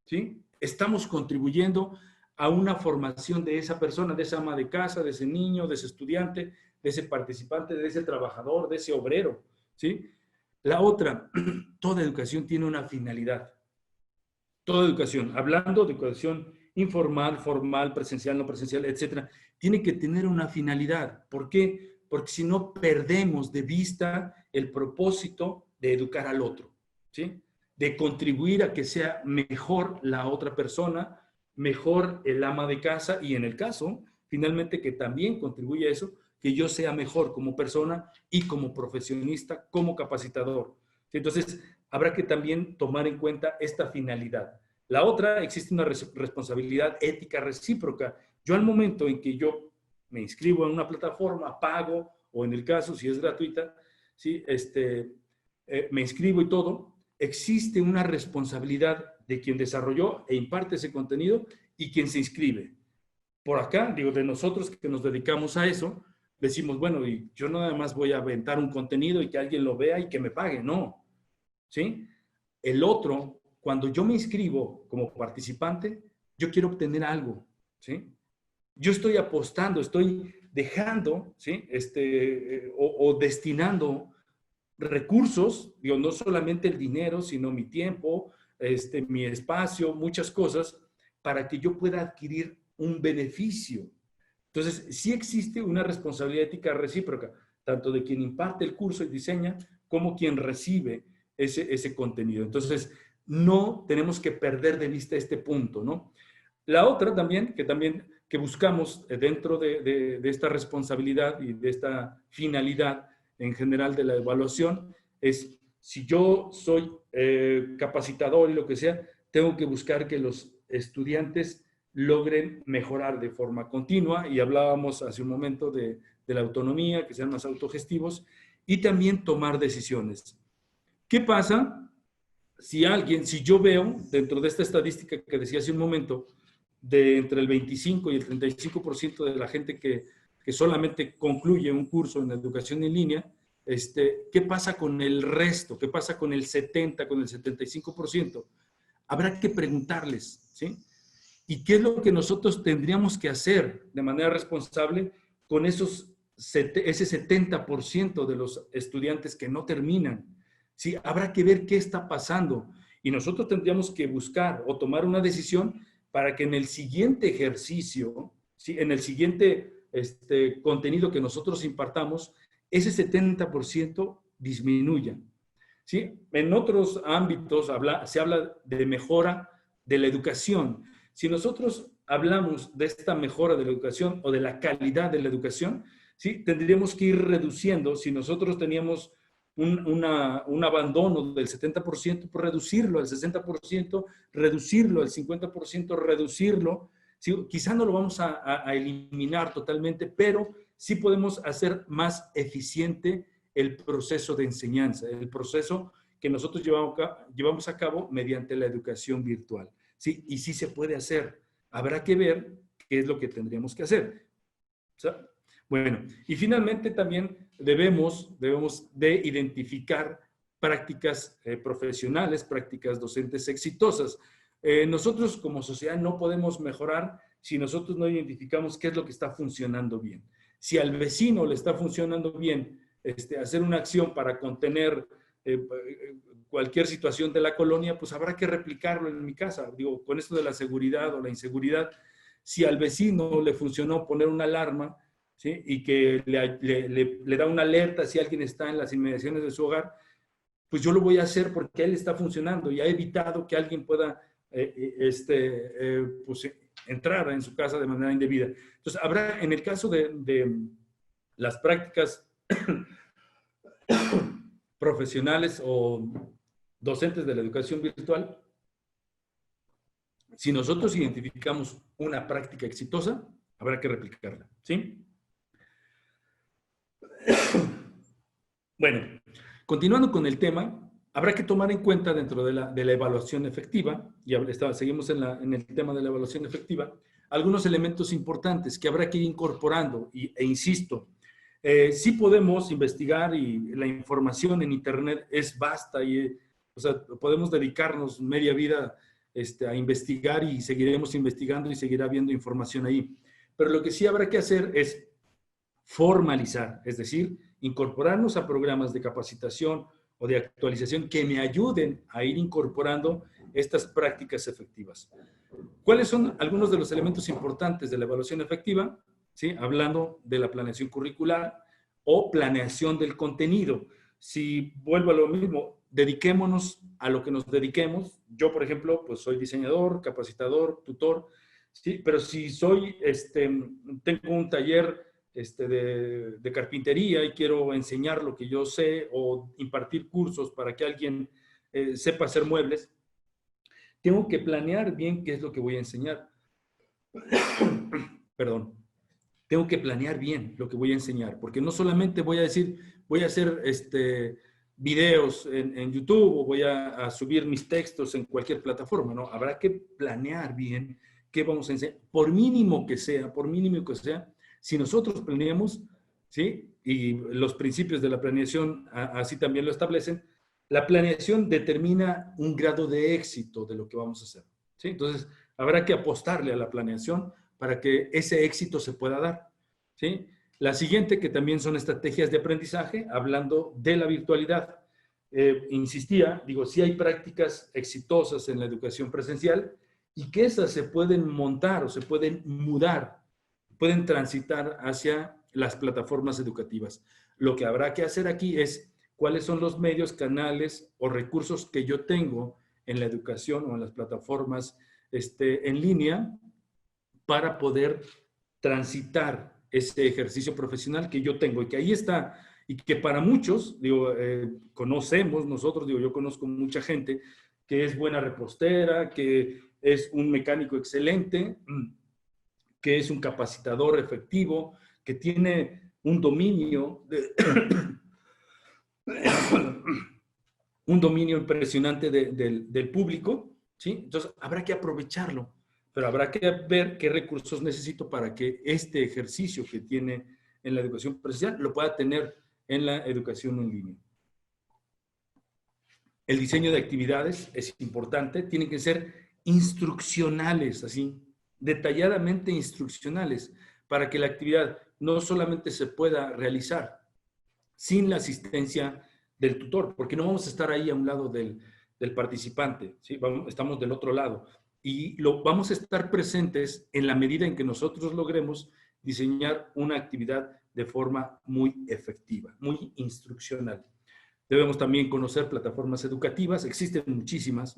¿Sí? Estamos contribuyendo a una formación de esa persona, de esa ama de casa, de ese niño, de ese estudiante, de ese participante, de ese trabajador, de ese obrero. ¿Sí? La otra, toda educación tiene una finalidad. Toda educación, hablando de educación informal, formal, presencial, no presencial, etcétera, tiene que tener una finalidad. ¿Por qué? Porque si no perdemos de vista el propósito de educar al otro, ¿sí? De contribuir a que sea mejor la otra persona, mejor el ama de casa y en el caso, finalmente, que también contribuye a eso, que yo sea mejor como persona y como profesionista, como capacitador. Entonces, habrá que también tomar en cuenta esta finalidad. La otra, existe una responsabilidad ética recíproca. Yo al momento en que yo me inscribo en una plataforma, pago, o en el caso, si es gratuita, ¿sí? Me inscribo y todo, existe una responsabilidad de quien desarrolló e imparte ese contenido y quien se inscribe. Por acá, digo, de nosotros que nos dedicamos a eso, decimos, bueno, y yo no nada más voy a aventar un contenido y que alguien lo vea y que me pague, no. ¿Sí? El otro, cuando yo me inscribo como participante, yo quiero obtener algo, ¿sí? Yo estoy apostando, estoy dejando, ¿sí? O destinando recursos, digo, no solamente el dinero, sino mi tiempo, mi espacio, muchas cosas, para que yo pueda adquirir un beneficio. Entonces, sí existe una responsabilidad ética recíproca, tanto de quien imparte el curso y diseña, como quien recibe ese contenido. Entonces, no tenemos que perder de vista este punto, ¿no? La otra también, que buscamos dentro de esta responsabilidad y de esta finalidad en general de la evaluación, es si yo soy capacitador y lo que sea, tengo que buscar que los estudiantes logren mejorar de forma continua, y hablábamos hace un momento de la autonomía, que sean más autogestivos, y también tomar decisiones. ¿Qué pasa si yo veo, dentro de esta estadística que decía hace un momento, de entre el 25 y el 35% de la gente que solamente concluye un curso en educación en línea, ¿qué pasa con el resto? ¿Qué pasa con el 70, con el 75%? Habrá que preguntarles, ¿sí? ¿Y qué es lo que nosotros tendríamos que hacer de manera responsable con ese 70% de los estudiantes que no terminan? ¿Sí? Habrá que ver qué está pasando. Y nosotros tendríamos que buscar o tomar una decisión para que en el siguiente ejercicio, ¿sí? En el siguiente contenido que nosotros impartamos, ese 70% disminuya. ¿Sí? En otros ámbitos se habla de mejora de la educación. Si nosotros hablamos de esta mejora de la educación o de la calidad de la educación, ¿sí? Tendríamos que ir reduciendo. Si nosotros teníamos un abandono del 70%, pues reducirlo al 60%, reducirlo al 50%, reducirlo. ¿Sí? Quizá no lo vamos a eliminar totalmente, pero sí podemos hacer más eficiente el proceso de enseñanza, el proceso que nosotros llevamos a cabo mediante la educación virtual. ¿Sí? Y sí se puede hacer. Habrá que ver qué es lo que tendríamos que hacer. ¿Sí? Bueno, y finalmente también debemos de identificar prácticas profesionales, prácticas docentes exitosas. Nosotros como sociedad no podemos mejorar si nosotros no identificamos qué es lo que está funcionando bien. Si al vecino le está funcionando bien hacer una acción para contener cualquier situación de la colonia, pues habrá que replicarlo en mi casa. Digo, con esto de la seguridad o la inseguridad, si al vecino le funcionó poner una alarma, ¿sí? Y que le da una alerta si alguien está en las inmediaciones de su hogar, pues yo lo voy a hacer porque a él está funcionando y ha evitado que alguien pueda pues, entrar en su casa de manera indebida. Entonces, habrá, en el caso de las prácticas profesionales o docentes de la educación virtual, si nosotros identificamos una práctica exitosa, habrá que replicarla, ¿sí? Bueno, continuando con el tema, habrá que tomar en cuenta dentro de la evaluación efectiva, y seguimos en el tema de la evaluación efectiva, algunos elementos importantes que habrá que ir incorporando, e insisto, sí podemos investigar y la información en Internet es vasta o sea, podemos dedicarnos media vida a investigar y seguiremos investigando y seguirá habiendo información ahí. Pero lo que sí habrá que hacer es formalizar, es decir, incorporarnos a programas de capacitación o de actualización que me ayuden a ir incorporando estas prácticas efectivas. ¿Cuáles son algunos de los elementos importantes de la evaluación efectiva? ¿Sí? Hablando de la planeación curricular o planeación del contenido. Si vuelvo a lo mismo, dediquémonos a lo que nos dediquemos. Yo, por ejemplo, pues soy diseñador, capacitador, tutor, ¿sí? Pero si tengo un taller de carpintería y quiero enseñar lo que yo sé o impartir cursos para que alguien sepa hacer muebles, tengo que planear bien qué es lo que voy a enseñar. Perdón. Tengo que planear bien lo que voy a enseñar, porque no solamente voy a decir, voy a hacer videos en YouTube o voy a subir mis textos en cualquier plataforma, ¿no? Habrá que planear bien qué vamos a enseñar, por mínimo que sea, si nosotros planeamos, ¿sí? Y los principios de la planeación así también lo establecen, la planeación determina un grado de éxito de lo que vamos a hacer, ¿sí? Entonces, habrá que apostarle a la planeación para que ese éxito se pueda dar, ¿sí? La siguiente, que también son estrategias de aprendizaje, hablando de la virtualidad. Insistía, digo, sí hay prácticas exitosas en la educación presencial y que esas se pueden montar o se pueden mudar, pueden transitar hacia las plataformas educativas. Lo que habrá que hacer aquí es cuáles son los medios, canales o recursos que yo tengo en la educación o en las plataformas en línea para poder transitar ese ejercicio profesional que yo tengo y que ahí está y que para muchos, digo, conocemos nosotros, digo, yo conozco mucha gente que es buena repostera, que es un mecánico excelente, que es un capacitador efectivo, que tiene un dominio un dominio impresionante del público, ¿sí? Entonces, habrá que aprovecharlo, pero habrá que ver qué recursos necesito para que este ejercicio que tiene en la educación presencial lo pueda tener en la educación en línea. El diseño de actividades es importante, tienen que ser instruccionales, así, detalladamente instruccionales, para que la actividad no solamente se pueda realizar sin la asistencia del tutor, porque no vamos a estar ahí a un lado del participante, ¿sí? Estamos del otro lado. Y vamos a estar presentes en la medida en que nosotros logremos diseñar una actividad de forma muy efectiva, muy instruccional. Debemos también conocer plataformas educativas, existen muchísimas,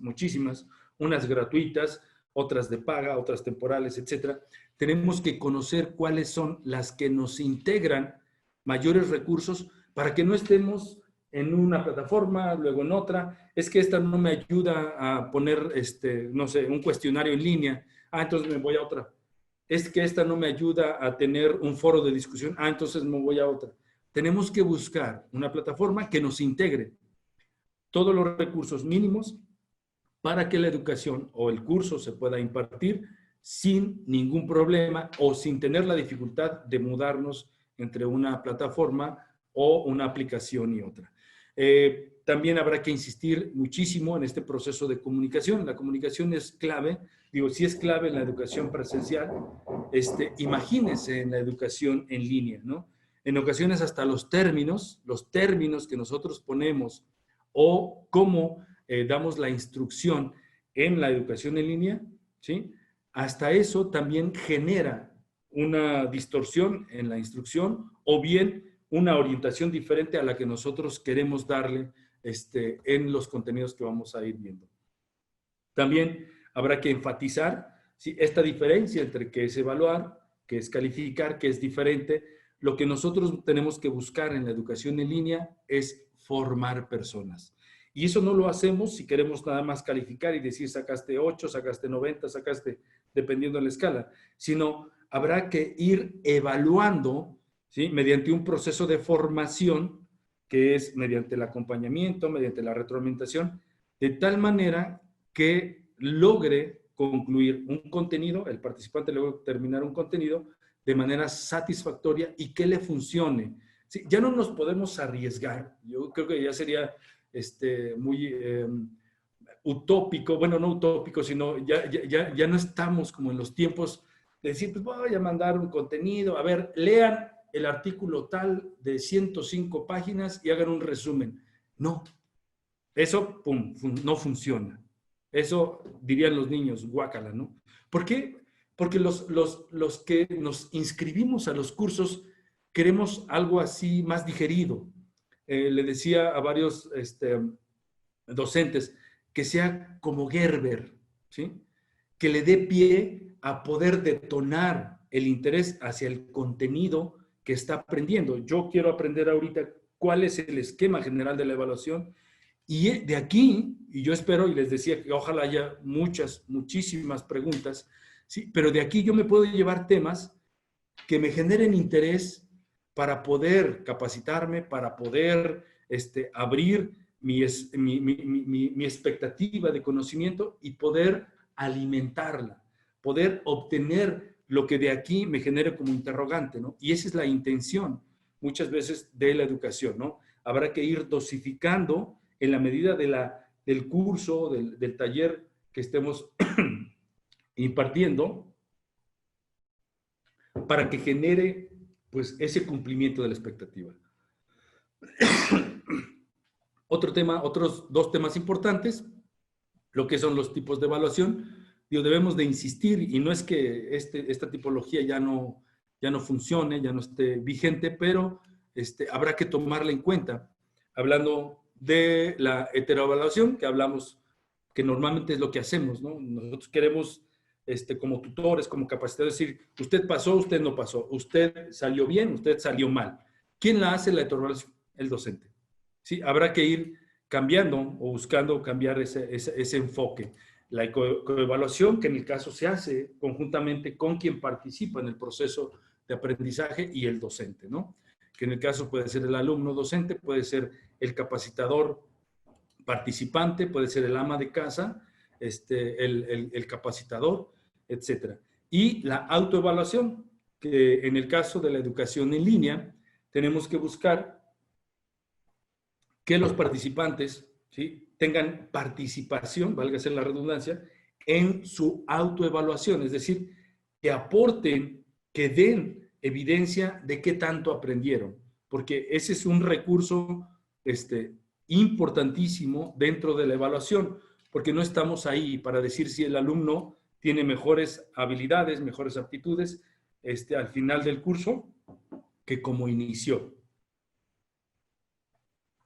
unas gratuitas, otras de paga, otras temporales, etcétera. Tenemos que conocer cuáles son las que nos integran mayores recursos para que no estemos en una plataforma, luego en otra. Es que esta no me ayuda a poner, no sé, un cuestionario en línea. Entonces me voy a otra. Es que esta no me ayuda a tener un foro de discusión. Entonces me voy a otra. Tenemos que buscar una plataforma que nos integre todos los recursos mínimos para que la educación o el curso se pueda impartir sin ningún problema o sin tener la dificultad de mudarnos entre una plataforma o una aplicación y otra. También habrá que insistir muchísimo en este proceso de comunicación. La comunicación es clave, digo, si es clave en la educación presencial, imagínense en la educación en línea, ¿no? En ocasiones hasta los términos que nosotros ponemos o cómo damos la instrucción en la educación en línea, ¿sí? Hasta eso también genera una distorsión en la instrucción o bien una orientación diferente a la que nosotros queremos darle en los contenidos que vamos a ir viendo. También habrá que enfatizar, ¿sí?, esta diferencia entre qué es evaluar, qué es calificar, qué es diferente. lo que nosotros tenemos que buscar en la educación en línea es formar personas. Y eso no lo hacemos si queremos nada más calificar y decir sacaste 8, sacaste 90, sacaste, dependiendo de la escala, sino habrá que ir evaluando, ¿sí?, mediante un proceso de formación, que es mediante el acompañamiento, mediante la retroalimentación, de tal manera que logre concluir un contenido, el participante logre terminar un contenido de manera satisfactoria y que le funcione. Sí, ya no nos podemos arriesgar. Yo creo que ya sería muy utópico, bueno, no utópico, sino ya no estamos como en los tiempos de decir, pues voy a mandar un contenido, a ver, lean el artículo tal de 105 páginas y hagan un resumen. No, eso no funciona. Eso dirían los niños, guácala, ¿no? ¿Por qué? Porque los que nos inscribimos a los cursos queremos algo así más digerido. Le decía a varios docentes que sea como Gerber, ¿sí?, que le dé pie a poder detonar el interés hacia el contenido que está aprendiendo. Yo quiero aprender ahorita cuál es el esquema general de la evaluación y de aquí, y yo espero, y les decía que ojalá haya muchísimas preguntas, ¿sí?, pero de aquí yo me puedo llevar temas que me generen interés para poder capacitarme, para poder abrir mi expectativa de conocimiento y poder alimentarla, poder obtener lo que de aquí me genere como interrogante, ¿no? Y esa es la intención muchas veces de la educación, ¿no? Habrá que ir dosificando en la medida del curso, del taller que estemos impartiendo, para que genere pues ese cumplimiento de la expectativa. Otros dos temas importantes, lo que son los tipos de evaluación. Debemos de insistir, y no es que esta tipología ya no funcione, ya no esté vigente, pero habrá que tomarla en cuenta. Hablando de la heteroevaluación, que hablamos, que normalmente es lo que hacemos, ¿no? Nosotros queremos, como tutores, como capacitadores, decir, usted pasó, usted no pasó, usted salió bien, usted salió mal. ¿Quién la hace la heteroevaluación? El docente. Sí, habrá que ir cambiando o buscando cambiar ese enfoque. La coevaluación, que en el caso se hace conjuntamente con quien participa en el proceso de aprendizaje y el docente, ¿no? Que en el caso puede ser el alumno docente, puede ser el capacitador participante, puede ser el ama de casa, el capacitador, etc. Y la autoevaluación, que en el caso de la educación en línea, tenemos que buscar que los participantes, ¿sí?, tengan participación, valga ser la redundancia, en su autoevaluación, es decir, que aporten, que den evidencia de qué tanto aprendieron, porque ese es un recurso importantísimo dentro de la evaluación, porque no estamos ahí para decir si el alumno tiene mejores habilidades, mejores aptitudes al final del curso que como inició.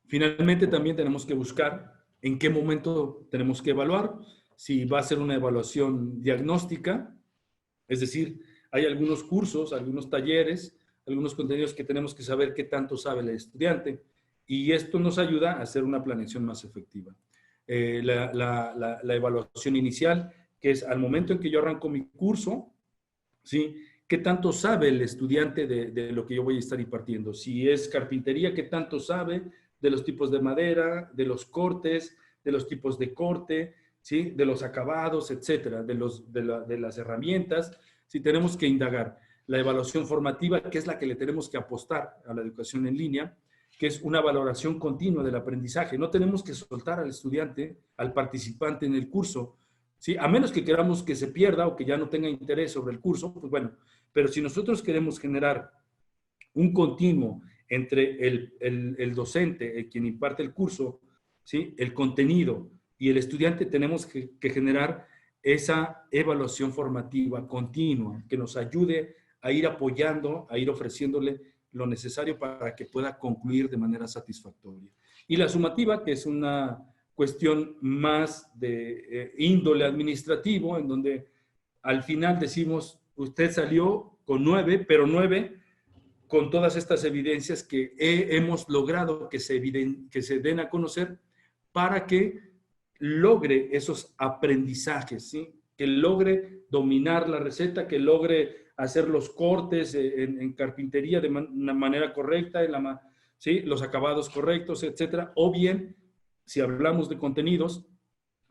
Finalmente, también tenemos que buscar en qué momento tenemos que evaluar, si va a ser una evaluación diagnóstica, es decir, hay algunos cursos, algunos talleres, algunos contenidos que tenemos que saber qué tanto sabe el estudiante, y esto nos ayuda a hacer una planeación más efectiva. La evaluación inicial, que es al momento en que yo arranco mi curso, ¿sí?, ¿qué tanto sabe el estudiante de lo que yo voy a estar impartiendo? Si es carpintería, ¿qué tanto sabe de los tipos de madera, de los cortes, de los tipos de corte, ¿sí?, de los acabados, etcétera, de las herramientas? Sí, tenemos que indagar. La evaluación formativa, que es la que le tenemos que apostar a la educación en línea, que es una valoración continua del aprendizaje. No tenemos que soltar al estudiante, al participante en el curso, ¿sí?, a menos que queramos que se pierda o que ya no tenga interés sobre el curso, pues bueno, pero si nosotros queremos generar un continuo entre el docente, quien imparte el curso, ¿sí?, el contenido y el estudiante, tenemos que generar esa evaluación formativa continua que nos ayude a ir apoyando, a ir ofreciéndole lo necesario para que pueda concluir de manera satisfactoria. Y la sumativa, que es una cuestión más de índole administrativo, en donde al final decimos, usted salió con 9, pero 9 con todas estas evidencias que hemos logrado que se den a conocer para que logre esos aprendizajes, ¿sí? Que logre dominar la receta, que logre hacer los cortes en carpintería de una manera correcta, ¿sí? Los acabados correctos, etcétera. O bien, si hablamos de contenidos,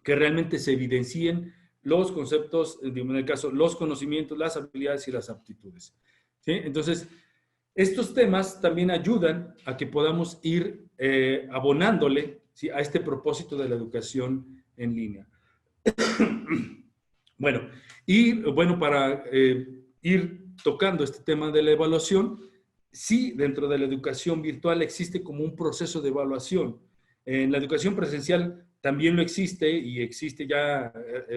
que realmente se evidencien los conceptos, en el caso, los conocimientos, las habilidades y las aptitudes, ¿sí? Entonces, estos temas también ayudan a que podamos ir abonándole, ¿sí? A este propósito de la educación en línea. Bueno, para ir tocando este tema de la evaluación, sí, dentro de la educación virtual existe como un proceso de evaluación. En la educación presencial también lo existe y existe ya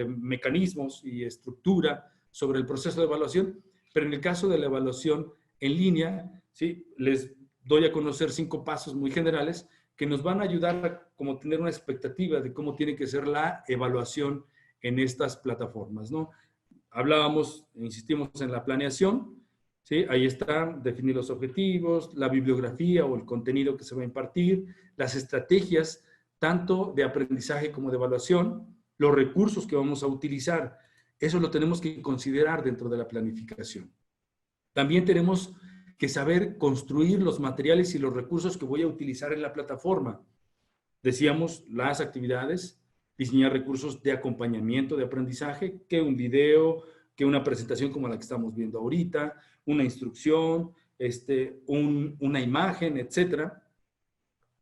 mecanismos y estructura sobre el proceso de evaluación, pero en el caso de la evaluación en línea, ¿sí? Les doy a conocer 5 pasos muy generales que nos van a ayudar a como tener una expectativa de cómo tiene que ser la evaluación en estas plataformas, ¿no? Hablábamos, insistimos en la planeación, ¿sí? Ahí está, definir los objetivos, la bibliografía o el contenido que se va a impartir, las estrategias tanto de aprendizaje como de evaluación, los recursos que vamos a utilizar. Eso lo tenemos que considerar dentro de la planificación. También tenemos que saber construir los materiales y los recursos que voy a utilizar en la plataforma. Decíamos, las actividades, diseñar recursos de acompañamiento de aprendizaje, que un video, que una presentación como la que estamos viendo ahorita, una instrucción, una imagen, etcétera.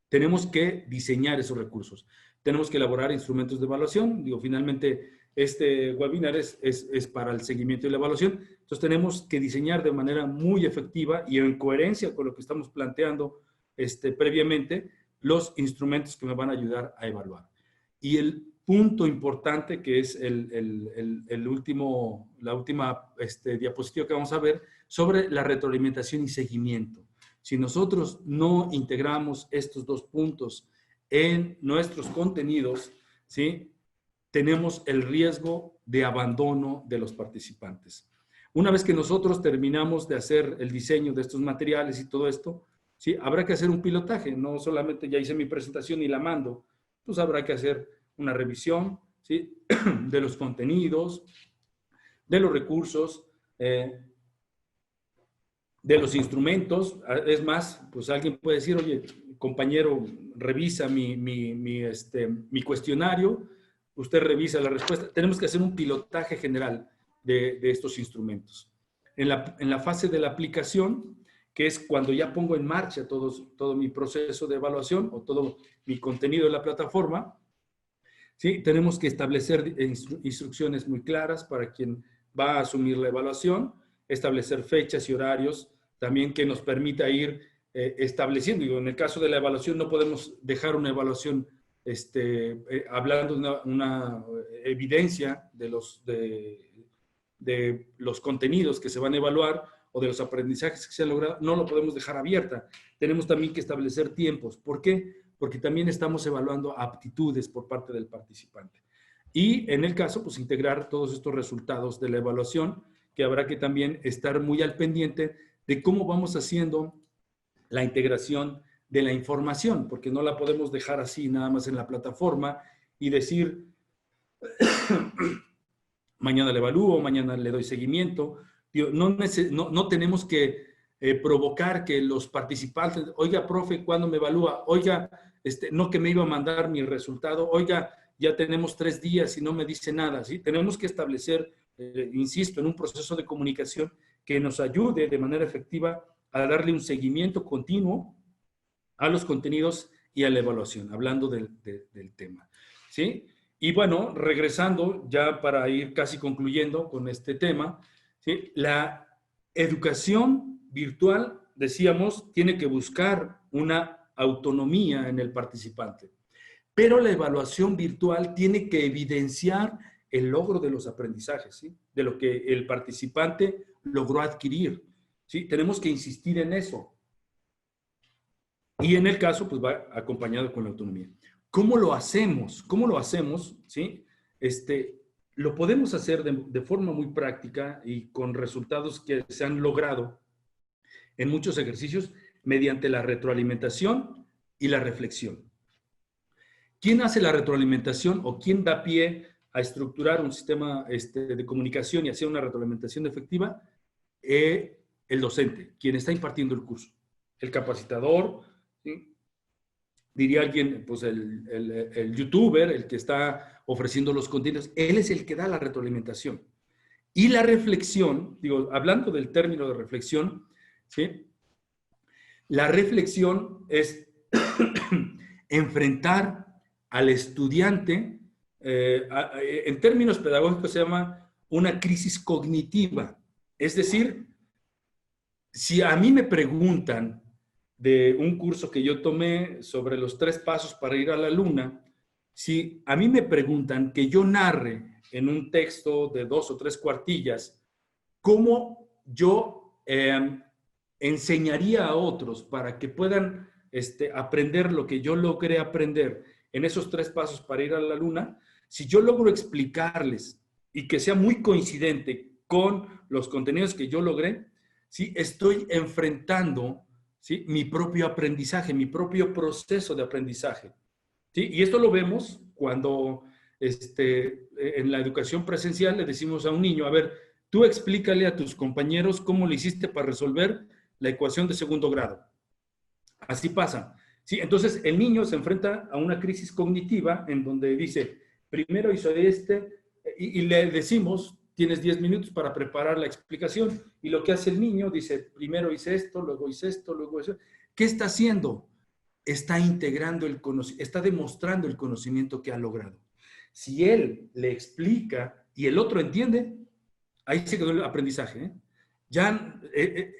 Tenemos que diseñar esos recursos. Tenemos que elaborar instrumentos de evaluación. Digo, finalmente, este webinar es para el seguimiento y la evaluación. Entonces, tenemos que diseñar de manera muy efectiva y en coherencia con lo que estamos planteando previamente, los instrumentos que me van a ayudar a evaluar. Y el punto importante, que es la última diapositiva que vamos a ver, sobre la retroalimentación y seguimiento. Si nosotros no integramos estos 2 puntos en nuestros contenidos, ¿sí? Tenemos el riesgo de abandono de los participantes. Una vez que nosotros terminamos de hacer el diseño de estos materiales y todo esto, ¿sí? Habrá que hacer un pilotaje, no solamente ya hice mi presentación y la mando, pues habrá que hacer una revisión, ¿sí? De los contenidos, de los recursos, de los instrumentos. Es más, pues alguien puede decir, oye, compañero, revisa mi cuestionario, usted revisa la respuesta. Tenemos que hacer un pilotaje general de estos instrumentos. En la fase de la aplicación, que es cuando ya pongo en marcha todo mi proceso de evaluación o todo mi contenido de la plataforma, ¿sí? Tenemos que establecer instrucciones muy claras para quien va a asumir la evaluación, establecer fechas y horarios, también que nos permita ir estableciendo. Digo, en el caso de la evaluación no podemos dejar una evaluación hablando de una evidencia de los contenidos que se van a evaluar o de los aprendizajes que se han logrado, no lo podemos dejar abierta. Tenemos también que establecer tiempos. ¿Por qué? Porque también estamos evaluando aptitudes por parte del participante. Y en el caso, pues integrar todos estos resultados de la evaluación, que habrá que también estar muy al pendiente de cómo vamos haciendo la integración de la información, porque no la podemos dejar así nada más en la plataforma y decir, mañana le evalúo, mañana le doy seguimiento. No tenemos que provocar que los participantes, oiga, profe, ¿cuándo me evalúa? Oiga, no que me iba a mandar mi resultado, oiga, ya tenemos 3 días y no me dice nada, ¿sí? Tenemos que establecer, insisto, en un proceso de comunicación que nos ayude de manera efectiva a darle un seguimiento continuo a los contenidos y a la evaluación, hablando del tema, ¿sí? Y bueno, regresando ya para ir casi concluyendo con este tema, ¿sí? La educación virtual, decíamos, tiene que buscar una autonomía en el participante, pero la evaluación virtual tiene que evidenciar el logro de los aprendizajes, ¿sí? De lo que el participante logró adquirir, ¿sí? Tenemos que insistir en eso. Y en el caso, pues va acompañado con la autonomía. ¿Cómo lo hacemos? ¿Cómo lo hacemos? ¿Sí? Lo podemos hacer de forma muy práctica y con resultados que se han logrado en muchos ejercicios mediante la retroalimentación y la reflexión. ¿Quién hace la retroalimentación o quién da pie a estructurar un sistema de comunicación y hacer una retroalimentación efectiva? El docente, quien está impartiendo el curso. El capacitador, ¿sí? Diría alguien, pues el youtuber, el que está ofreciendo los contenidos, él es el que da la retroalimentación. Y la reflexión, digo, hablando del término de reflexión, ¿sí? La reflexión es enfrentar al estudiante, en términos pedagógicos se llama una crisis cognitiva. Es decir, si a mí me preguntan de un curso que yo tomé sobre los 3 pasos para ir a la luna, si a mí me preguntan que yo narre en un texto de 2 o 3 cuartillas cómo yo enseñaría a otros para que puedan aprender lo que yo logré aprender en esos 3 pasos para ir a la luna, si yo logro explicarles y que sea muy coincidente con los contenidos que yo logré, ¿sí? Estoy enfrentando, ¿sí? Mi propio aprendizaje, mi propio proceso de aprendizaje, ¿sí? Y esto lo vemos cuando en la educación presencial le decimos a un niño, a ver, tú explícale a tus compañeros cómo le hiciste para resolver la ecuación de segundo grado. Así pasa. ¿Sí? Entonces, el niño se enfrenta a una crisis cognitiva en donde dice, primero hizo y le decimos, tienes 10 minutos para preparar la explicación. Y lo que hace el niño, dice, primero hice esto, luego hice esto, luego hice esto. ¿Qué está haciendo? Está integrando el conocimiento, está demostrando el conocimiento que ha logrado. Si él le explica y el otro entiende, ahí se quedó el aprendizaje, ¿eh? Ya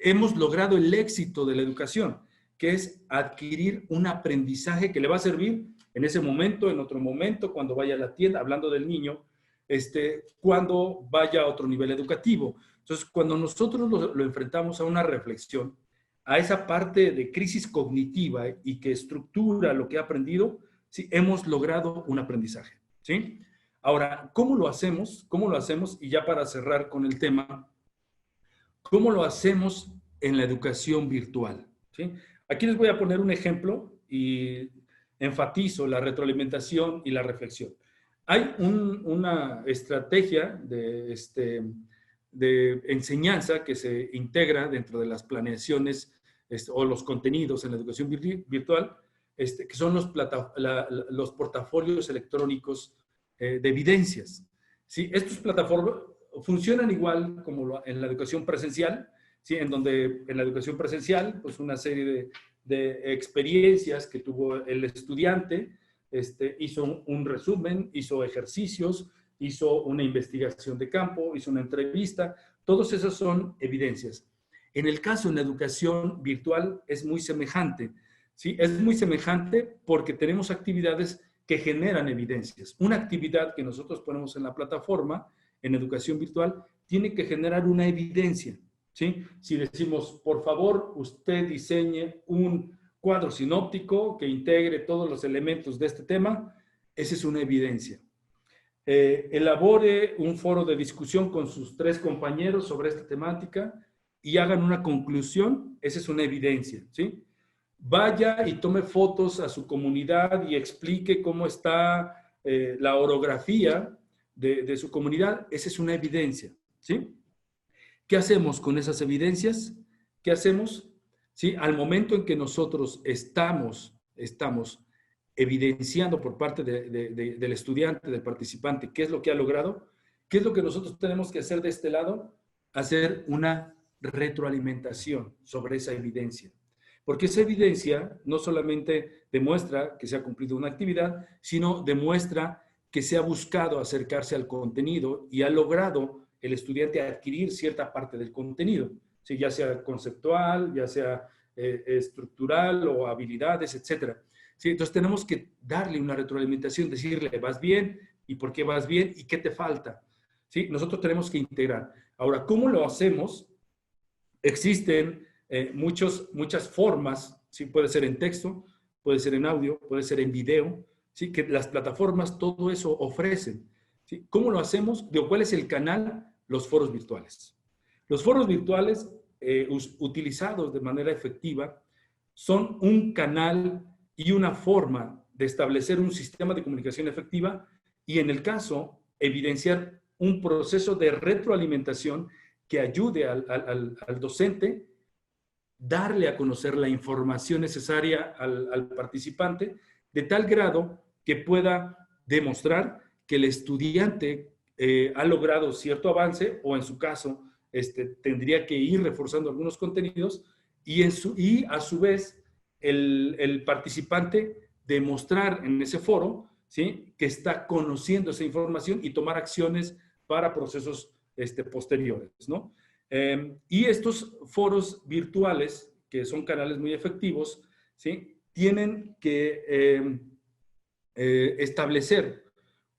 hemos logrado el éxito de la educación, que es adquirir un aprendizaje que le va a servir en ese momento, en otro momento, cuando vaya a la tienda, hablando del niño, cuando vaya a otro nivel educativo. Entonces, cuando nosotros lo enfrentamos a una reflexión, a esa parte de crisis cognitiva y que estructura lo que ha aprendido, sí, hemos logrado un aprendizaje, ¿sí? Ahora, ¿cómo lo hacemos? ¿Cómo lo hacemos? Y ya para cerrar con el tema, ¿cómo lo hacemos en la educación virtual? ¿Sí? Aquí les voy a poner un ejemplo y enfatizo la retroalimentación y la reflexión. Hay una estrategia de enseñanza que se integra dentro de las planeaciones o los contenidos en la educación virtual, que son los portafolios electrónicos de evidencias. ¿Sí? Estos plataformas funcionan igual como en la educación presencial, ¿sí? En donde en la educación presencial, pues una serie de experiencias que tuvo el estudiante, hizo un resumen, hizo ejercicios, hizo una investigación de campo, hizo una entrevista, todas esas son evidencias. En el caso de la educación virtual es muy semejante, ¿sí? Es muy semejante porque tenemos actividades que generan evidencias. Una actividad que nosotros ponemos en la plataforma, en educación virtual, tiene que generar una evidencia, ¿sí? Si decimos, por favor, usted diseñe un cuadro sinóptico que integre todos los elementos de este tema, esa es una evidencia. Elabore un foro de discusión con sus 3 compañeros sobre esta temática y hagan una conclusión, esa es una evidencia, ¿sí? Vaya y tome fotos a su comunidad y explique cómo está la orografía de su comunidad, esa es una evidencia, ¿sí? ¿Qué hacemos con esas evidencias? ¿Qué hacemos? ¿Sí? Al momento en que nosotros estamos evidenciando por parte del estudiante, del participante, qué es lo que ha logrado, ¿qué es lo que nosotros tenemos que hacer de este lado? Hacer una retroalimentación sobre esa evidencia. Porque esa evidencia no solamente demuestra que se ha cumplido una actividad, sino demuestra que se ha buscado acercarse al contenido y ha logrado el estudiante adquirir cierta parte del contenido, ¿sí? Ya sea conceptual, ya sea estructural o habilidades, etc. ¿Sí? Entonces tenemos que darle una retroalimentación, decirle, ¿vas bien? ¿Y por qué vas bien? ¿Y qué te falta? ¿Sí? Nosotros tenemos que integrar. Ahora, ¿cómo lo hacemos? Existen muchas formas, ¿sí? Puede ser en texto, puede ser en audio, puede ser en video, ¿sí? Que las plataformas todo eso ofrecen, ¿sí? ¿Cómo lo hacemos? ¿Cuál es el canal? Los foros virtuales. Los foros virtuales utilizados de manera efectiva, son un canal y una forma de establecer un sistema de comunicación efectiva y, en el caso, evidenciar un proceso de retroalimentación que ayude al docente darle a conocer la información necesaria al participante, de tal grado que pueda demostrar que el estudiante ha logrado cierto avance, o en su caso tendría que ir reforzando algunos contenidos, y a su vez el participante demostrar en ese foro, ¿sí?, que está conociendo esa información y tomar acciones para procesos posteriores, ¿no? Y estos foros virtuales, que son canales muy efectivos, ¿sí?, tienen que establecer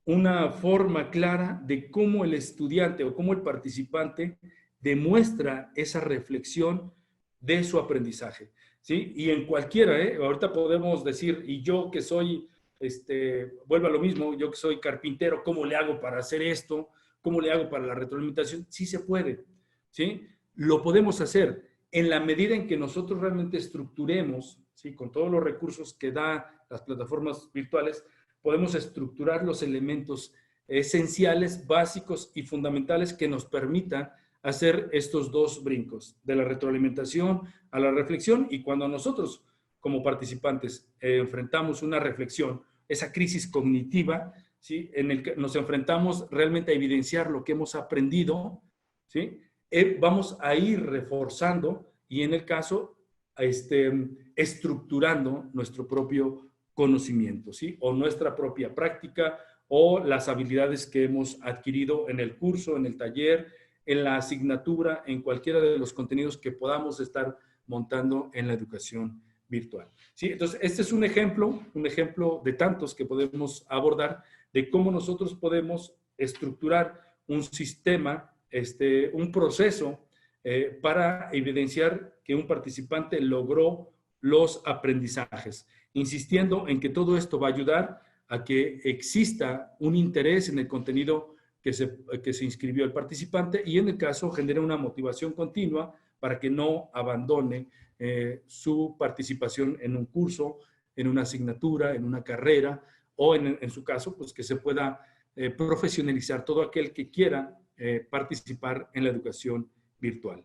una forma clara de cómo el estudiante o cómo el participante demuestra esa reflexión de su aprendizaje, ¿sí? Y en cualquiera, ahorita podemos decir, y yo que soy, vuelvo a lo mismo, yo que soy carpintero, ¿cómo le hago para hacer esto? ¿Cómo le hago para la retroalimentación? Sí se puede, ¿sí? Lo podemos hacer en la medida en que nosotros realmente estructuremos, ¿sí?, con todos los recursos que da las plataformas virtuales, podemos estructurar los elementos esenciales, básicos y fundamentales que nos permitan hacer estos dos brincos, de la retroalimentación a la reflexión. Y cuando nosotros, como participantes, enfrentamos una reflexión, esa crisis cognitiva, ¿sí?, en el que nos enfrentamos realmente a evidenciar lo que hemos aprendido, ¿sí?, vamos a ir reforzando y, en el caso, estructurando nuestro propio conocimiento, ¿sí?, o nuestra propia práctica, o las habilidades que hemos adquirido en el curso, en el taller, en la asignatura, en cualquiera de los contenidos que podamos estar montando en la educación virtual, ¿sí? Entonces, este es un ejemplo de tantos que podemos abordar de cómo nosotros podemos estructurar un sistema, un proceso para evidenciar que un participante logró los aprendizajes, insistiendo en que todo esto va a ayudar a que exista un interés en el contenido que se inscribió el participante, y, en el caso, genere una motivación continua para que no abandone su participación en un curso, en una asignatura, en una carrera, o en su caso, pues que se pueda profesionalizar todo aquel que quiera participar en la educación virtual.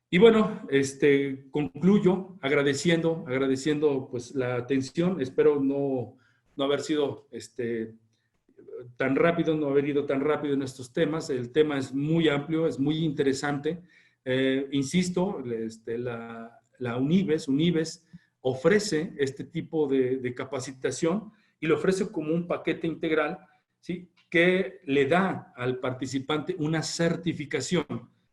Y bueno, concluyo agradeciendo pues la atención. Espero no haber sido tan rápido, no haber ido tan rápido en estos temas. El tema es muy amplio, es muy interesante. Insisto, la UNIBES ofrece este tipo de capacitación, y lo ofrece como un paquete integral, ¿sí?, que le da al participante una certificación.